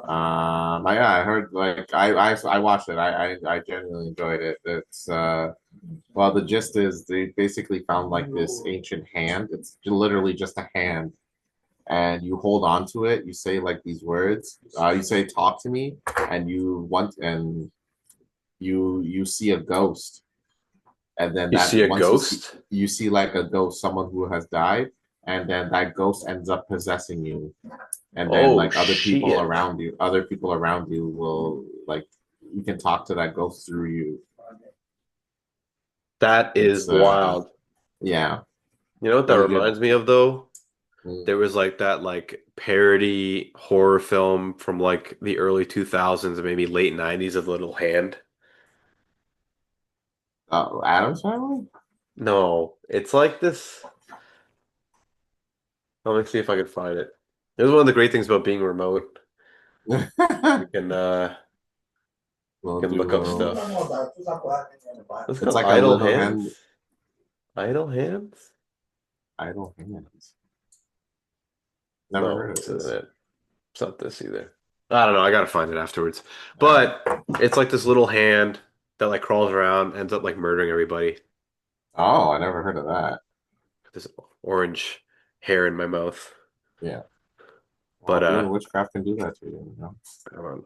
Speaker 2: I heard like I watched it. I genuinely enjoyed it. It's well, the gist is they basically found like this ancient hand. It's literally just a hand, and you hold on to it. You say like these words. You say "talk to me," and you see a ghost, and then
Speaker 3: You see
Speaker 2: that
Speaker 3: a
Speaker 2: once
Speaker 3: ghost?
Speaker 2: you see like a ghost, someone who has died, and then that ghost ends up possessing you, and then
Speaker 3: Oh
Speaker 2: like
Speaker 3: shit.
Speaker 2: other people around you will like you can talk to that ghost through you.
Speaker 3: That is
Speaker 2: It's
Speaker 3: wild.
Speaker 2: yeah,
Speaker 3: You know what that
Speaker 2: pretty good.
Speaker 3: reminds me of though?
Speaker 2: Mm.
Speaker 3: There was like that like parody horror film from like the early 2000s and maybe late 90s of Little Hand.
Speaker 2: Adam's Family.
Speaker 3: No, it's like this. Let me see if I can find it. This is one of the great things about being remote. You
Speaker 2: We'll
Speaker 3: can look
Speaker 2: do.
Speaker 3: up stuff. It's
Speaker 2: It's
Speaker 3: called
Speaker 2: like a
Speaker 3: Idle
Speaker 2: little
Speaker 3: Hands.
Speaker 2: hand.
Speaker 3: Idle Hands?
Speaker 2: Idle hands. Never
Speaker 3: No,
Speaker 2: heard of
Speaker 3: this isn't
Speaker 2: this.
Speaker 3: it. It's not this either. I don't know. I gotta find it afterwards.
Speaker 2: All right.
Speaker 3: But it's like this little hand that like crawls around, ends up like murdering everybody.
Speaker 2: Oh, I never heard of that.
Speaker 3: This orange hair in my mouth.
Speaker 2: Yeah.
Speaker 3: But
Speaker 2: Well, doing witchcraft can do that to you, you know.
Speaker 3: hold on.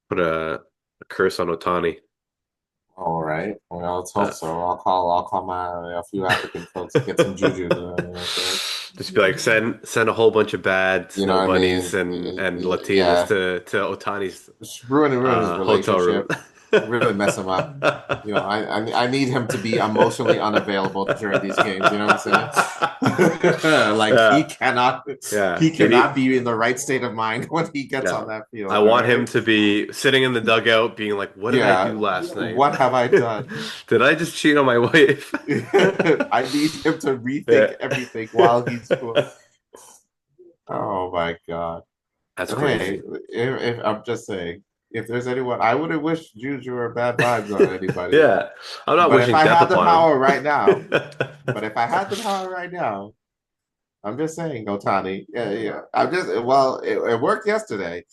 Speaker 3: Put a curse on Otani.
Speaker 2: All right. Well, let's hope
Speaker 3: Uh,
Speaker 2: so. I'll call my a few African folks to get some juju. Okay.
Speaker 3: Just be like send a whole bunch of bad
Speaker 2: You know
Speaker 3: snow
Speaker 2: what I
Speaker 3: bunnies
Speaker 2: mean?
Speaker 3: and Latinas
Speaker 2: Yeah,
Speaker 3: to Otani's
Speaker 2: just ruin his
Speaker 3: hotel room.
Speaker 2: relationship, really mess him up. You know, I need him to be emotionally unavailable during these games. You know what I'm saying? Like
Speaker 3: Yeah, yeah.
Speaker 2: he cannot be in the right state of mind when he gets on
Speaker 3: No.
Speaker 2: that
Speaker 3: I
Speaker 2: field. All
Speaker 3: want him
Speaker 2: right?
Speaker 3: to be sitting in the dugout being like, what did I
Speaker 2: Yeah.
Speaker 3: do last night?
Speaker 2: What have I done?
Speaker 3: Did I just cheat on my wife?
Speaker 2: I need him to rethink
Speaker 3: Yeah.
Speaker 2: everything while he's cool. Oh my God.
Speaker 3: That's
Speaker 2: But hey,
Speaker 3: crazy.
Speaker 2: if I'm just saying, if there's anyone, I wouldn't wish Juju or bad vibes on anybody.
Speaker 3: Yeah. I'm not
Speaker 2: But if
Speaker 3: wishing
Speaker 2: I
Speaker 3: death
Speaker 2: had the
Speaker 3: upon
Speaker 2: power right now,
Speaker 3: him.
Speaker 2: but if I had the power right now, I'm just saying, Otani. Yeah, yeah. I'm just well, it worked yesterday.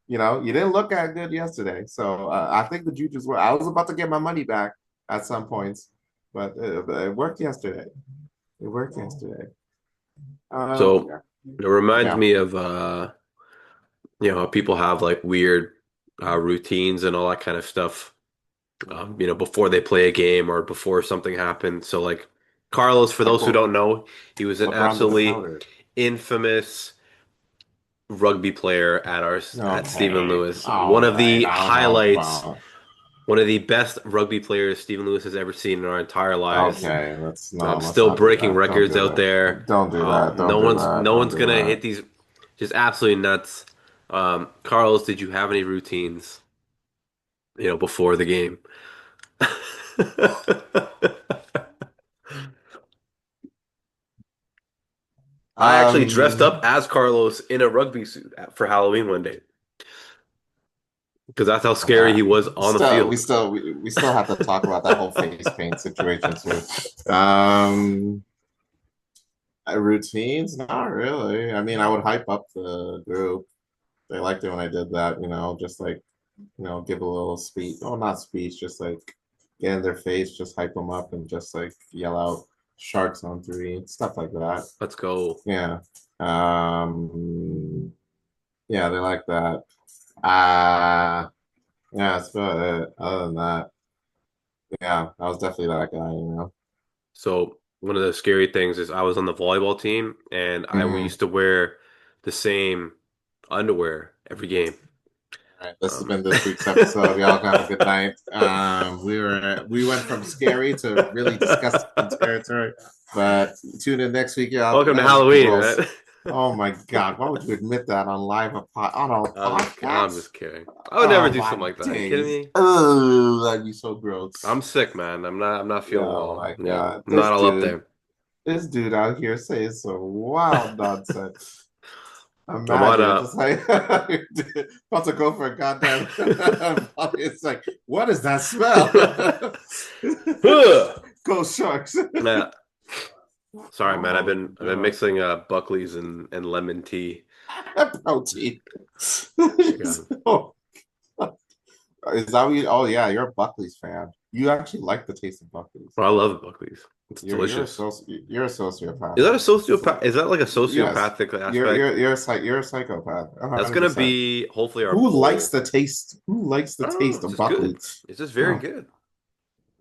Speaker 2: You know, you didn't look that good yesterday, so I think the Juju's were. I was about to get my money back at some points, but it worked yesterday. It worked yesterday.
Speaker 3: So
Speaker 2: Yeah,
Speaker 3: it reminds
Speaker 2: yeah.
Speaker 3: me of how people have like weird routines and all that kind of stuff. Before they play a game or before something happens. So like Carlos, for
Speaker 2: Like
Speaker 3: those who
Speaker 2: what
Speaker 3: don't know, he was an
Speaker 2: LeBron did the
Speaker 3: absolutely
Speaker 2: powder.
Speaker 3: infamous rugby player at Stephen
Speaker 2: Okay,
Speaker 3: Lewis. One
Speaker 2: all
Speaker 3: of
Speaker 2: right.
Speaker 3: the
Speaker 2: I don't know
Speaker 3: highlights,
Speaker 2: about.
Speaker 3: one of the best rugby players Stephen Lewis has ever seen in our entire lives.
Speaker 2: Okay, let's
Speaker 3: Still
Speaker 2: not do
Speaker 3: breaking
Speaker 2: that. Don't
Speaker 3: records
Speaker 2: do
Speaker 3: out there.
Speaker 2: that. Don't do that.
Speaker 3: No
Speaker 2: Don't do
Speaker 3: one's
Speaker 2: that.
Speaker 3: no
Speaker 2: Don't
Speaker 3: one's
Speaker 2: do
Speaker 3: gonna
Speaker 2: that.
Speaker 3: hit these. Just absolutely nuts. Carlos, did you have any routines? Before the game. I actually dressed up
Speaker 2: Um,
Speaker 3: as Carlos in a rugby suit for Halloween one day because that's how scary he was on the field.
Speaker 2: we still have to talk about that whole face paint situation too. Um, Routines? Not really. I mean, I would hype up the group. They liked it when I did that, you know, just like, give a little speech. Oh, not speech, just like get in their face, just hype them up and just like yell out sharks on three, stuff like that.
Speaker 3: Let's go.
Speaker 2: Yeah. Um, yeah, they like that. Uh yeah, that's about it. Other than that, yeah, I was definitely that guy.
Speaker 3: So one of the scary things is I was on the volleyball team and we
Speaker 2: Hmm.
Speaker 3: used to wear the same underwear every game.
Speaker 2: All right, this has
Speaker 3: Um,
Speaker 2: been this week's episode. Y'all have a good night. We went from scary to really disgusting territory, but tune in next week, y'all.
Speaker 3: Welcome to
Speaker 2: That was
Speaker 3: Halloween,
Speaker 2: gross.
Speaker 3: right?
Speaker 2: Oh my God, why would you admit that on on a
Speaker 3: I'm
Speaker 2: podcast?
Speaker 3: just kidding. I would never
Speaker 2: Oh
Speaker 3: do
Speaker 2: my
Speaker 3: something like that. Are you kidding
Speaker 2: days.
Speaker 3: me?
Speaker 2: Oh, that'd be so gross.
Speaker 3: I'm sick, man. I'm not feeling
Speaker 2: Oh
Speaker 3: well.
Speaker 2: my
Speaker 3: Yeah,
Speaker 2: God,
Speaker 3: I'm not all up there.
Speaker 2: this dude out here saying some wild nonsense.
Speaker 3: I'm on
Speaker 2: Imagine just like about to go for a goddamn. It's like, what is that smell? Go Sharks!
Speaker 3: Yeah. Sorry, man. I've
Speaker 2: Oh
Speaker 3: been I've been
Speaker 2: God,
Speaker 3: mixing Buckley's and lemon tea.
Speaker 2: protein.
Speaker 3: My God.
Speaker 2: Oh, is that what you? Oh yeah, you're a Buckley's fan. You actually like the taste of Buckley's.
Speaker 3: Well, I love Buckley's. It's
Speaker 2: You're a
Speaker 3: delicious.
Speaker 2: you're a sociopath.
Speaker 3: Is that a sociopath? Is that like a
Speaker 2: Yes,
Speaker 3: sociopathic aspect?
Speaker 2: you're a psychopath.
Speaker 3: That's
Speaker 2: 100%.
Speaker 3: gonna be hopefully our
Speaker 2: Who likes
Speaker 3: poll.
Speaker 2: the taste? Who likes the
Speaker 3: I don't know.
Speaker 2: taste
Speaker 3: It's
Speaker 2: of
Speaker 3: just good.
Speaker 2: Buckley?
Speaker 3: It's just very
Speaker 2: Oh,
Speaker 3: good.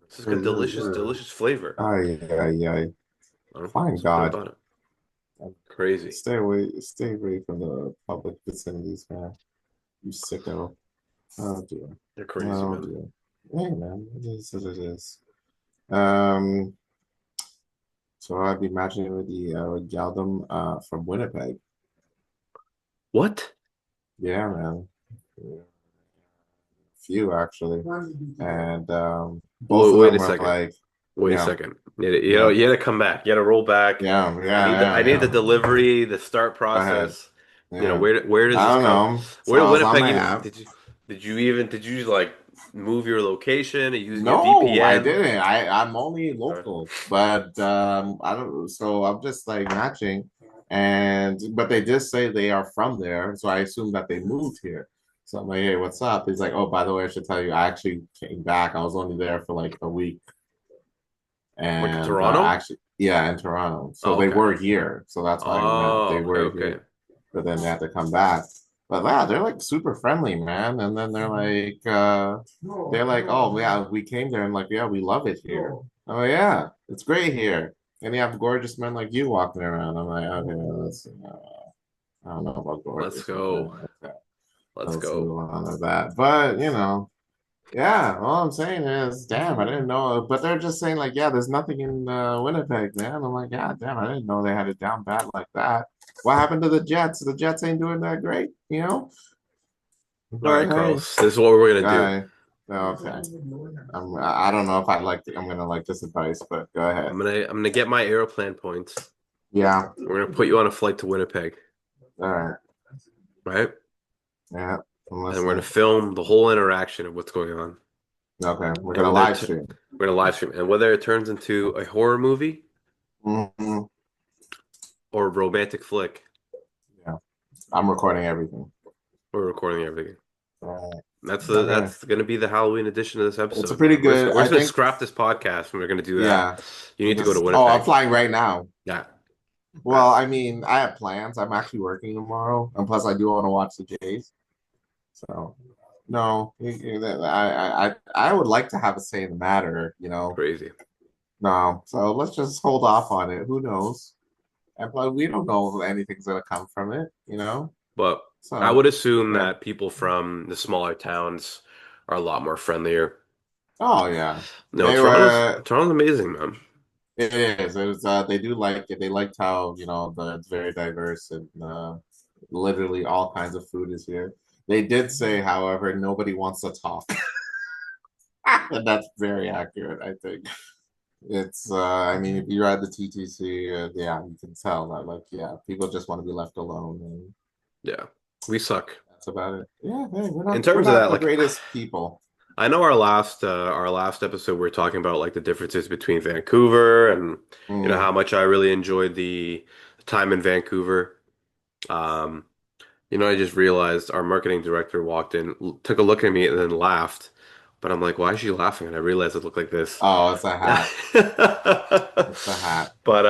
Speaker 3: It's just a delicious, delicious flavor.
Speaker 2: ay, ay, ay.
Speaker 3: I don't know.
Speaker 2: Fine
Speaker 3: Something
Speaker 2: God.
Speaker 3: about it. Crazy.
Speaker 2: Stay away from the public vicinities, man. You sicko. Oh dear.
Speaker 3: You're crazy,
Speaker 2: Oh
Speaker 3: man.
Speaker 2: dear. Hey man, it is what it is. Um, so I'd be matching with the Galdem from Winnipeg.
Speaker 3: What?
Speaker 2: Yeah, man. Yeah, few actually. And both
Speaker 3: Wait,
Speaker 2: of
Speaker 3: wait a
Speaker 2: them were
Speaker 3: second.
Speaker 2: like,
Speaker 3: Wait a
Speaker 2: yeah,
Speaker 3: second. You
Speaker 2: yeah,
Speaker 3: you had to come back. You had to roll back. I need the
Speaker 2: yeah.
Speaker 3: delivery, the start
Speaker 2: Go ahead.
Speaker 3: process.
Speaker 2: Yeah.
Speaker 3: Where does
Speaker 2: I
Speaker 3: this
Speaker 2: don't
Speaker 3: come?
Speaker 2: know. So
Speaker 3: Where did
Speaker 2: I was on
Speaker 3: Winnipeg
Speaker 2: my
Speaker 3: even
Speaker 2: app.
Speaker 3: did you like move your location using your
Speaker 2: No, I
Speaker 3: VPN?
Speaker 2: didn't. I'm only
Speaker 3: Or-
Speaker 2: local, but I don't. So I'm just like matching, and but they did say they are from there, so I assume that they moved here. So I'm like, hey, what's up? He's like, oh, by the way, I should tell you, I actually came back. I was only there for like a week,
Speaker 3: Like
Speaker 2: and
Speaker 3: Toronto?
Speaker 2: actually, yeah, in Toronto. So
Speaker 3: Oh,
Speaker 2: they
Speaker 3: okay.
Speaker 2: were here, so that's why I went. They
Speaker 3: Oh, okay,
Speaker 2: were
Speaker 3: okay.
Speaker 2: here, but then they had to come back. But yeah, they're like super friendly, man. And then they're like, oh yeah, we came there and like, yeah, we love it here. Oh yeah, it's great here. and you have gorgeous men like you walking around. I'm like, okay, I don't know about
Speaker 3: Let's
Speaker 2: gorgeous, but
Speaker 3: go.
Speaker 2: okay,
Speaker 3: Let's
Speaker 2: let's
Speaker 3: go.
Speaker 2: move on to that. But yeah, all I'm saying is, damn, I didn't know. But they're just saying like, yeah, there's nothing in Winnipeg, man. I'm like, yeah, damn, I didn't know they had it down bad like that. What happened to the Jets? The Jets ain't doing that great, you know.
Speaker 3: All
Speaker 2: But
Speaker 3: right,
Speaker 2: hey,
Speaker 3: Carlos. This is what we're gonna do.
Speaker 2: guy, okay. I don't know if I like. I'm gonna like this advice, but go ahead.
Speaker 3: I'm gonna get my aeroplan points.
Speaker 2: Yeah.
Speaker 3: We're gonna put you on a flight to Winnipeg,
Speaker 2: All right.
Speaker 3: right?
Speaker 2: Yeah. I'm
Speaker 3: And we're gonna
Speaker 2: listening.
Speaker 3: film the whole interaction of what's going on.
Speaker 2: Okay. We're
Speaker 3: And
Speaker 2: gonna
Speaker 3: whether
Speaker 2: live
Speaker 3: it
Speaker 2: stream.
Speaker 3: we're gonna live stream, and whether it turns into a horror movie
Speaker 2: Hmm.
Speaker 3: or a romantic flick,
Speaker 2: Yeah. I'm recording everything.
Speaker 3: we're recording everything.
Speaker 2: All right. Okay.
Speaker 3: That's gonna be the Halloween edition of this
Speaker 2: It's a
Speaker 3: episode,
Speaker 2: pretty
Speaker 3: man.
Speaker 2: good.
Speaker 3: We're
Speaker 2: I
Speaker 3: just gonna
Speaker 2: think.
Speaker 3: scrap this podcast and we're gonna do that.
Speaker 2: Yeah.
Speaker 3: You
Speaker 2: I'm
Speaker 3: need to go to
Speaker 2: just. Oh, I'm
Speaker 3: Winnipeg.
Speaker 2: flying right now.
Speaker 3: Yeah.
Speaker 2: Well, I mean, I have plans. I'm actually working tomorrow, and plus, I do want to watch the Jays. So, no, I would like to have a say in the matter.
Speaker 3: Crazy.
Speaker 2: No. So let's just hold off on it. Who knows? And plus, we don't know if anything's gonna come from it.
Speaker 3: But I would
Speaker 2: So,
Speaker 3: assume
Speaker 2: yeah.
Speaker 3: that people from the smaller towns are a lot more friendlier.
Speaker 2: Oh yeah.
Speaker 3: No,
Speaker 2: They were.
Speaker 3: Toronto's amazing, man.
Speaker 2: It is. It was. They do like it. They liked how it's very diverse and literally all kinds of food is here. They did say, however, nobody wants to talk, and that's very accurate. I think it's. I mean, if you ride the TTC, yeah, you can tell that. Like, yeah, people just want to be left alone, and
Speaker 3: Yeah. We suck.
Speaker 2: that's about it. Yeah, hey, we're
Speaker 3: In
Speaker 2: not. We're
Speaker 3: terms of
Speaker 2: not
Speaker 3: that,
Speaker 2: the
Speaker 3: like
Speaker 2: greatest people.
Speaker 3: I know our last episode we were talking about like the differences between Vancouver and
Speaker 2: Mm.
Speaker 3: how much I really enjoyed the time in Vancouver. Um, I just realized our marketing director walked in, took a look at me and then laughed. But I'm like, why is she laughing? And I realized it looked like this.
Speaker 2: Oh, it's a hat. It's a hat.
Speaker 3: But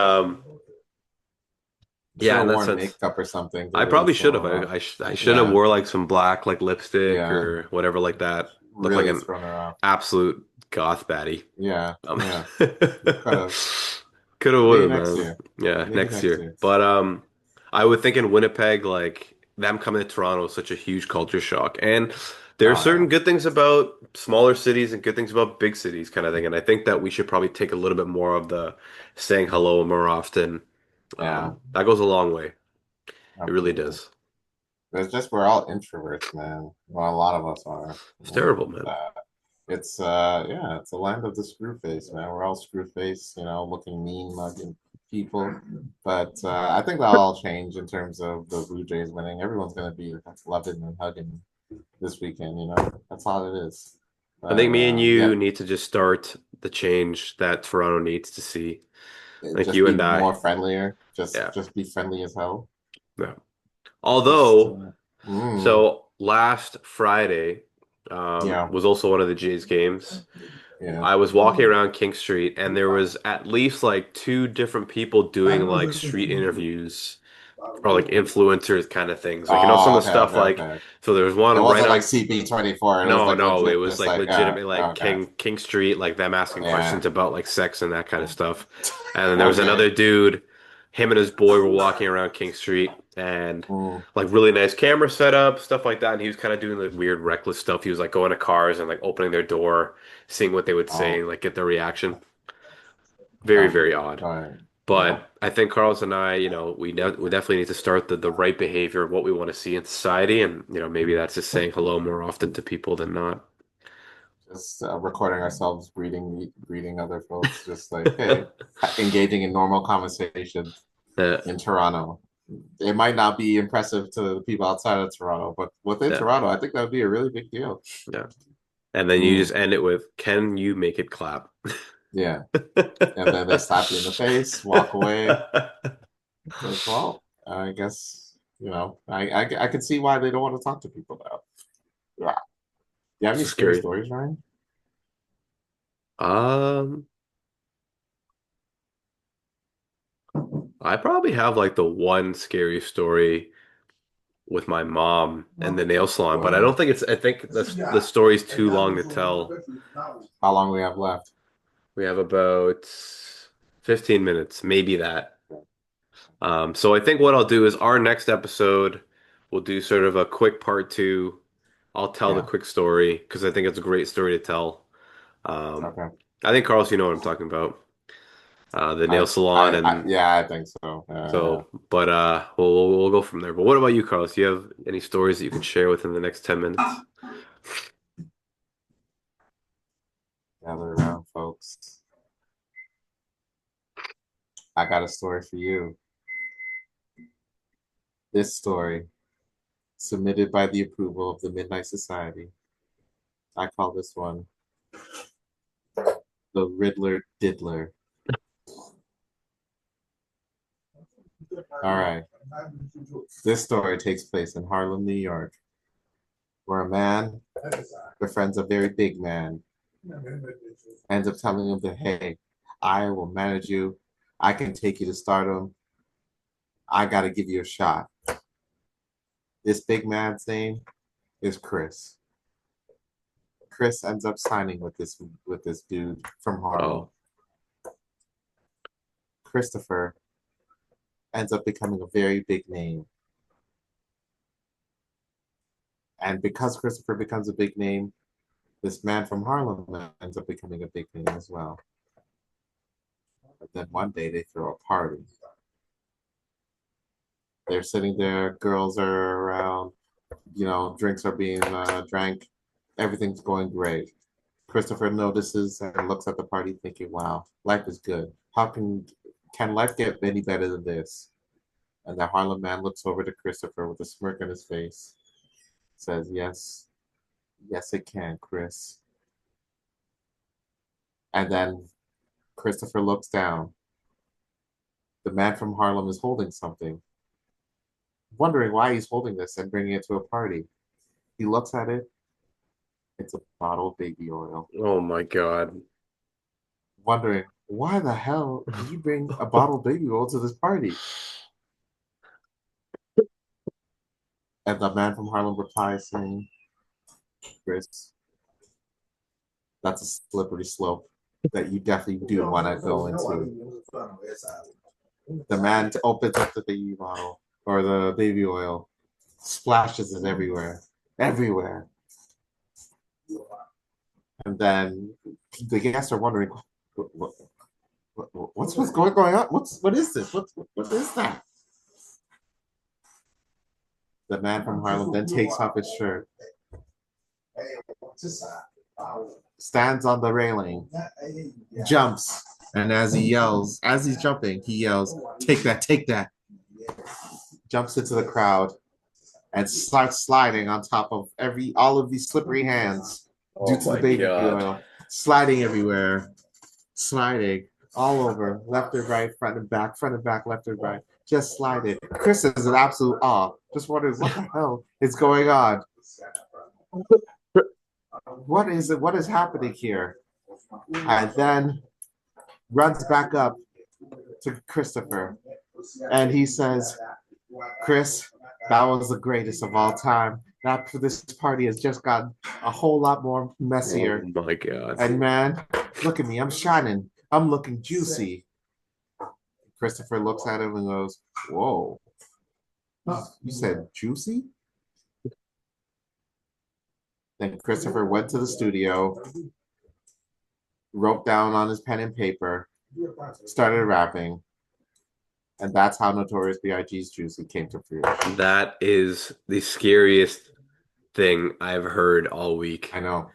Speaker 2: Should
Speaker 3: yeah,
Speaker 2: have
Speaker 3: in that
Speaker 2: worn
Speaker 3: sense,
Speaker 2: makeup or something to
Speaker 3: I
Speaker 2: really
Speaker 3: probably should
Speaker 2: throw
Speaker 3: have.
Speaker 2: her off.
Speaker 3: I should have
Speaker 2: Yeah,
Speaker 3: wore like some black like lipstick
Speaker 2: yeah,
Speaker 3: or whatever like that. Look like
Speaker 2: really
Speaker 3: an
Speaker 2: thrown her off.
Speaker 3: absolute goth baddie.
Speaker 2: Yeah,
Speaker 3: Um,
Speaker 2: yeah. Could have.
Speaker 3: could have, would
Speaker 2: Maybe
Speaker 3: have,
Speaker 2: next
Speaker 3: man.
Speaker 2: year.
Speaker 3: Yeah,
Speaker 2: Maybe
Speaker 3: next
Speaker 2: next
Speaker 3: year.
Speaker 2: year.
Speaker 3: But I would think in Winnipeg, like them coming to Toronto is such a huge culture shock. And there are
Speaker 2: Oh
Speaker 3: certain
Speaker 2: yeah,
Speaker 3: good things about smaller cities and good things about big cities, kind of thing. And I think that we should probably take a little bit more of the saying hello more often.
Speaker 2: yeah.
Speaker 3: That goes a long way. It really
Speaker 2: Absolutely.
Speaker 3: does.
Speaker 2: It's just we're all introverts, man. Well, a lot of us are.
Speaker 3: It's terrible, man.
Speaker 2: It's yeah, it's a land of the screw face, man. We're all screw face, looking mean, mugging people. But I think that'll all change in terms of the Blue Jays winning. Everyone's gonna be loving and hugging this weekend. That's all it is.
Speaker 3: I
Speaker 2: But
Speaker 3: think me and
Speaker 2: yeah,
Speaker 3: you need to just start the change that Toronto needs to see. Like
Speaker 2: just
Speaker 3: you
Speaker 2: be
Speaker 3: and I.
Speaker 2: more friendlier. Just
Speaker 3: Yeah.
Speaker 2: just be friendly as hell.
Speaker 3: Yeah.
Speaker 2: Just
Speaker 3: Although,
Speaker 2: mm,
Speaker 3: so last Friday
Speaker 2: yeah,
Speaker 3: was also one of the Jays games.
Speaker 2: yeah.
Speaker 3: I was walking around King Street and there was at least like two different people doing like street interviews or like influencers kind of things. Like some
Speaker 2: Oh,
Speaker 3: of the
Speaker 2: okay,
Speaker 3: stuff
Speaker 2: okay,
Speaker 3: like
Speaker 2: okay.
Speaker 3: so there was
Speaker 2: It
Speaker 3: one right
Speaker 2: wasn't like
Speaker 3: on
Speaker 2: CP24. It was
Speaker 3: no,
Speaker 2: like
Speaker 3: no, it
Speaker 2: legit,
Speaker 3: was
Speaker 2: just
Speaker 3: like
Speaker 2: like
Speaker 3: legitimate like
Speaker 2: okay,
Speaker 3: King Street, like them asking
Speaker 2: yeah,
Speaker 3: questions about like sex and that kind of stuff. And then there was
Speaker 2: okay.
Speaker 3: another dude, him and his boy were walking around King Street and
Speaker 2: Mm.
Speaker 3: like really nice camera setup, stuff like that. And he was kind of doing like weird reckless stuff. He was like going to cars and like opening their door, seeing what they would say,
Speaker 2: Oh,
Speaker 3: and like get their reaction. Very,
Speaker 2: sounds
Speaker 3: very
Speaker 2: weird.
Speaker 3: odd.
Speaker 2: All right. Well,
Speaker 3: But I think Carlos and I, we definitely need to start the right behavior of what we want to see in society, and maybe that's just saying hello more often to people than not.
Speaker 2: just recording ourselves greeting other folks, just like hey, engaging in normal conversation
Speaker 3: Yeah,
Speaker 2: in Toronto. It might not be impressive to the people outside of Toronto, but within
Speaker 3: yeah,
Speaker 2: Toronto, I think that would be a really big deal.
Speaker 3: yeah. And then you
Speaker 2: Mm,
Speaker 3: just end it with, "Can you make it clap?"
Speaker 2: yeah, and then they slap you in the face, walk away. It's like, well, I guess I can see why they don't want to talk to people now. Yeah. Do you have
Speaker 3: It's
Speaker 2: any scary
Speaker 3: scary.
Speaker 2: stories, Ryan?
Speaker 3: Um, I probably have like the one scary story with my mom and the nail salon, but I
Speaker 2: Well,
Speaker 3: don't think it's. I think the story's too long to tell.
Speaker 2: how long do we have left?
Speaker 3: We have about 15 minutes, maybe that. So I think what I'll do is our next episode, we'll do sort of a quick part two. I'll tell the
Speaker 2: Yeah.
Speaker 3: quick story because I think it's a great story to tell. Um,
Speaker 2: Okay.
Speaker 3: I think Carlos, you know what I'm talking about. The nail salon and
Speaker 2: Yeah, I think so.
Speaker 3: so, but we'll go from there. But what about you, Carlos? Do you have any stories that you can share within the next 10 minutes?
Speaker 2: Gather around, folks. I got a story for you. This story, submitted by the approval of the Midnight Society. I call this one the Riddler Diddler. All right. This story takes place in Harlem, New York, where a man befriends a very big man, ends up telling him that, hey, I will manage you. I can take you to stardom. I got to give you a shot. This big man's name is Chris. Chris ends up signing with this dude from Harlem.
Speaker 3: Oh,
Speaker 2: Christopher ends up becoming a very big name. And because Christopher becomes a big name, this man from Harlem ends up becoming a big name as well. But then one day they throw a party. They're sitting there, girls are around, drinks are being drank, everything's going great. Christopher notices and looks at the party thinking, wow, life is good. How can life get any better than this? And the Harlem man looks over to Christopher with a smirk on his face, says, yes, yes, it can, Chris. And then Christopher looks down. The man from Harlem is holding something, wondering why he's holding this and bringing it to a party. He looks at it. It's a bottle of baby oil.
Speaker 3: oh my God.
Speaker 2: Wondering, why the hell did you bring a bottle of baby oil to this party? And the man from Harlem replies saying, Chris, that's a slippery slope that you definitely do want to go into. The man opens up the baby bottle or the baby oil, splashes it everywhere, everywhere. And then the guests are wondering, what's going on? What is this? What is that? The man from Harlem then takes off his shirt, stands on the railing, jumps, and as he's jumping, he yells, take that, take that. Jumps into the crowd and starts sliding on top of all of these slippery hands due to the baby oil, sliding everywhere, sliding all over, left and right, front and back, left and right, just sliding. Chris is in absolute awe, just wondering what the hell is going on. What is it? What is happening here? And then runs back up to Christopher, and he says, Chris, that was the greatest of all time. This party has just gotten a whole lot more messier.
Speaker 3: Oh my God.
Speaker 2: And man, look at me. I'm shining. I'm looking juicy. Christopher looks at him and goes, whoa. You said juicy? Then Christopher went to the studio, wrote down on his pen and paper, started rapping. And that's how Notorious B.I.G.'s Juicy came to fruition.
Speaker 3: That is the scariest thing I've heard all week.
Speaker 2: I know.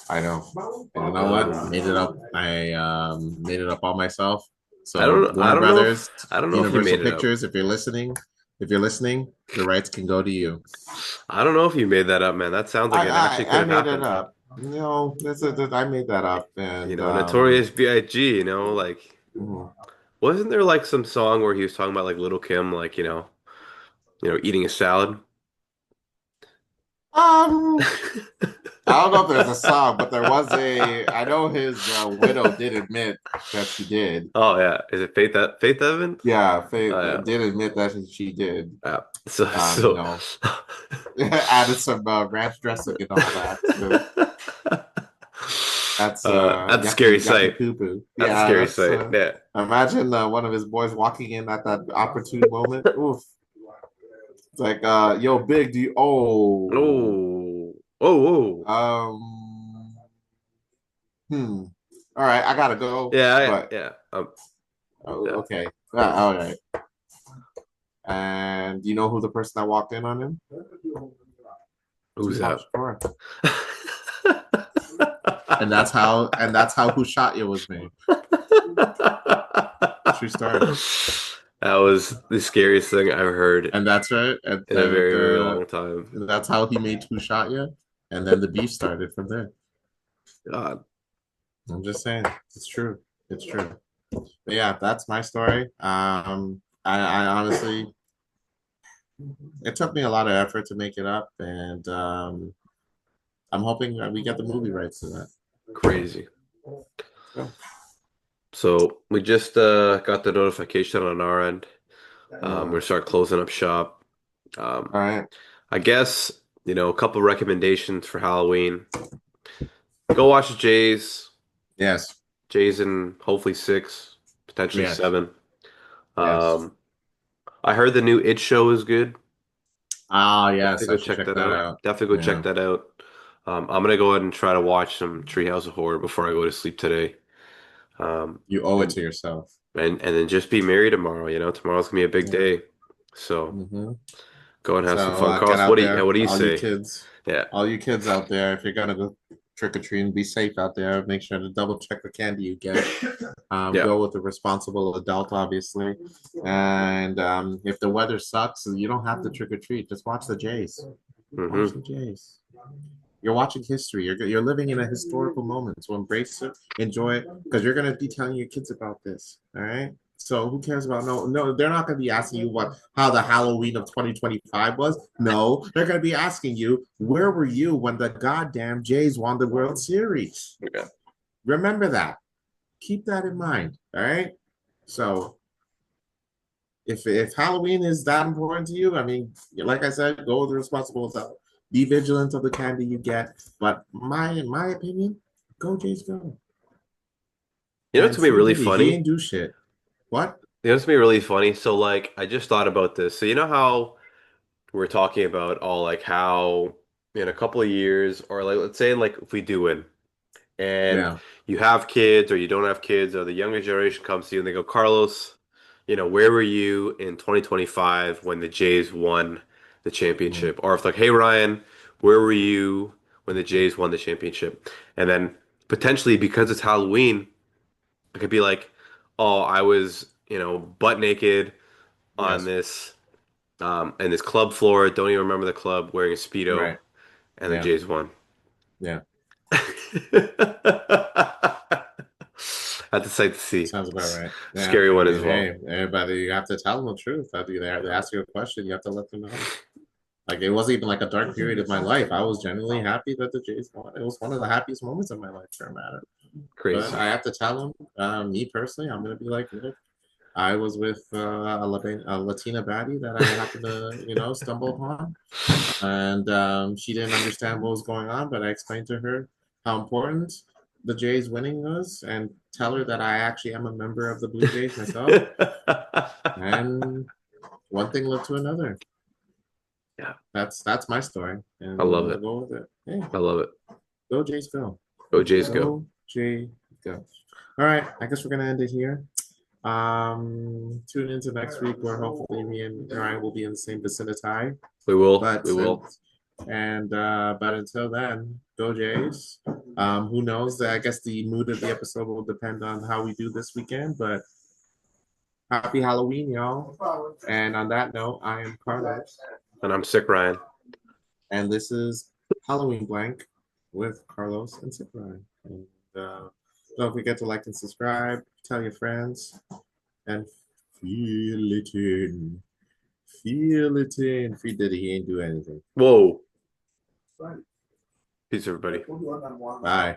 Speaker 2: And you know what? I made it up. I made it up all myself. So Warner Brothers,
Speaker 3: I don't know
Speaker 2: Universal
Speaker 3: if you made
Speaker 2: Pictures, if you're listening, the rights can go to you.
Speaker 3: I don't know if you made that up, man. That sounds like it actually could have happened.
Speaker 2: I made it up. No, I made that up. And
Speaker 3: Notorious B.I.G., like
Speaker 2: mhm.
Speaker 3: wasn't there like some song where he was talking about like Little Kim, like, eating a salad?
Speaker 2: I don't know if there's a song, but there was I know his widow did admit that she did.
Speaker 3: Oh yeah, is it Faith Evans?
Speaker 2: Yeah, Faith did admit that she did.
Speaker 3: Yeah.
Speaker 2: Added some ranch dressing and all that.
Speaker 3: That's a scary
Speaker 2: yucky yucky
Speaker 3: sight.
Speaker 2: poo poo.
Speaker 3: That's a
Speaker 2: Yeah,
Speaker 3: scary
Speaker 2: that's
Speaker 3: sight. Yeah.
Speaker 2: imagine one of his boys walking in at that opportune moment. Oof. It's like yo, big, do you
Speaker 3: Oh. Oh, oh.
Speaker 2: um hmm. All right, I gotta go,
Speaker 3: Yeah,
Speaker 2: but
Speaker 3: yeah. Yeah.
Speaker 2: okay. All right. And do you know who the person that walked in on him?
Speaker 3: Who's
Speaker 2: Tupac
Speaker 3: that?
Speaker 2: Shakur. And that's how Who Shot You was made. True story.
Speaker 3: That was the scariest thing I've heard
Speaker 2: And that's right. And
Speaker 3: in a very, very long time.
Speaker 2: that's how he made Who Shot You. And then the beef started from there.
Speaker 3: God.
Speaker 2: I'm just saying, it's true. It's true. But yeah, that's my story. I honestly, it took me a lot of effort to make it up, and I'm hoping that we get the movie rights to that.
Speaker 3: Crazy.
Speaker 2: Yeah.
Speaker 3: So we just got the notification on our end. We're start closing up shop.
Speaker 2: All right.
Speaker 3: I guess, a couple recommendations for Halloween. Go watch the Jays.
Speaker 2: Yes.
Speaker 3: Jays in hopefully 6, potentially
Speaker 2: Yes.
Speaker 3: 7.
Speaker 2: Yes.
Speaker 3: I heard the new It Show is good.
Speaker 2: Ah, yes.
Speaker 3: Definitely
Speaker 2: I
Speaker 3: go
Speaker 2: should
Speaker 3: check
Speaker 2: check
Speaker 3: that
Speaker 2: that
Speaker 3: out.
Speaker 2: out.
Speaker 3: Definitely go check
Speaker 2: Yeah.
Speaker 3: that out. I'm gonna go ahead and try to watch some Treehouse of Horror before I go to sleep today.
Speaker 2: You owe it
Speaker 3: And
Speaker 2: to yourself.
Speaker 3: and then just be merry tomorrow. Tomorrow's gonna be a big
Speaker 2: Yeah.
Speaker 3: day. So
Speaker 2: Hmm.
Speaker 3: go and have some
Speaker 2: So
Speaker 3: fun.
Speaker 2: get
Speaker 3: Carlos,
Speaker 2: out there,
Speaker 3: what do you say? Yeah.
Speaker 2: all you kids out there. If you're gonna go trick or treating, be safe out there. Make sure to double check the candy you get.
Speaker 3: Yeah.
Speaker 2: Go with a responsible adult, obviously. And if the weather sucks, you don't have to trick or treat. Just watch the Jays. Watch
Speaker 3: Hmm.
Speaker 2: the Jays. You're watching history. You're living in a historical moment. So embrace it, enjoy it, because you're gonna be telling your kids about this. All right. So who cares about no? They're not gonna be asking you how the Halloween of 2025 was. No, they're gonna be asking you where were you when the goddamn Jays won the World Series.
Speaker 3: Okay.
Speaker 2: Remember that. Keep that in mind. All right. So if Halloween is that important to you, I mean, like I said, go with the responsible adult. Be vigilant of the candy you get. But in my opinion, go Jays go.
Speaker 3: What's
Speaker 2: And
Speaker 3: gonna be
Speaker 2: Slim
Speaker 3: really
Speaker 2: Diddy, he
Speaker 3: funny?
Speaker 2: ain't do shit. What?
Speaker 3: What's gonna be really funny? So like I just thought about this. So you know how we're talking about all like how in a couple of years or like let's say like if we do win and
Speaker 2: Yeah.
Speaker 3: you have kids or you don't have kids or the younger generation comes to you and they go, Carlos, where were you in 2025 when the Jays won the
Speaker 2: Mm,
Speaker 3: championship? Or if like, hey Ryan, where were you when the Jays won the championship? And then potentially because it's Halloween, it could be like, oh, I was, butt naked on
Speaker 2: yes.
Speaker 3: this and this club floor, don't even remember the club, wearing a Speedo,
Speaker 2: Right.
Speaker 3: and the
Speaker 2: Yeah.
Speaker 3: Jays won.
Speaker 2: Yeah.
Speaker 3: That's a sight to see.
Speaker 2: Sounds about right. Yeah.
Speaker 3: Scary
Speaker 2: I
Speaker 3: one as
Speaker 2: mean,
Speaker 3: well.
Speaker 2: hey, everybody, you have to tell them the truth. They ask you a question, you have to let them know. Like it wasn't even like a dark period of my life. I was genuinely happy that the Jays won. It was one of the happiest moments of my life, for a matter. But
Speaker 3: Crazy.
Speaker 2: I have to tell them, me personally, I'm gonna be like, look, I was with a Latina baddie that I happened to, stumble upon, and she didn't understand what was going on. But I explained to her how important the Jays winning was, and tell her that I actually am a member of the Blue Jays myself. And one thing led to another.
Speaker 3: Yeah,
Speaker 2: That's my story,
Speaker 3: I
Speaker 2: and
Speaker 3: love
Speaker 2: we'll
Speaker 3: it.
Speaker 2: go with it. Hey,
Speaker 3: I love it.
Speaker 2: go Jays, go!
Speaker 3: Go Jays go.
Speaker 2: Go Jays, go! All right, I guess we're gonna end it here. Tune into next week where hopefully me and Ryan will be in the same vicinity.
Speaker 3: We will.
Speaker 2: But
Speaker 3: We will.
Speaker 2: but until then, go Jays. Who knows? I guess the mood of the episode will depend on how we do this weekend. But happy Halloween, y'all! And on that note, I am Carlos,
Speaker 3: And I'm sick, Ryan.
Speaker 2: and this is Halloween Blank with Carlos and Sick Ryan. And don't forget to like and subscribe, tell your friends, and feel it in. Feel it in. Free Diddy, he ain't do anything.
Speaker 3: Whoa. Peace, everybody.
Speaker 2: Bye.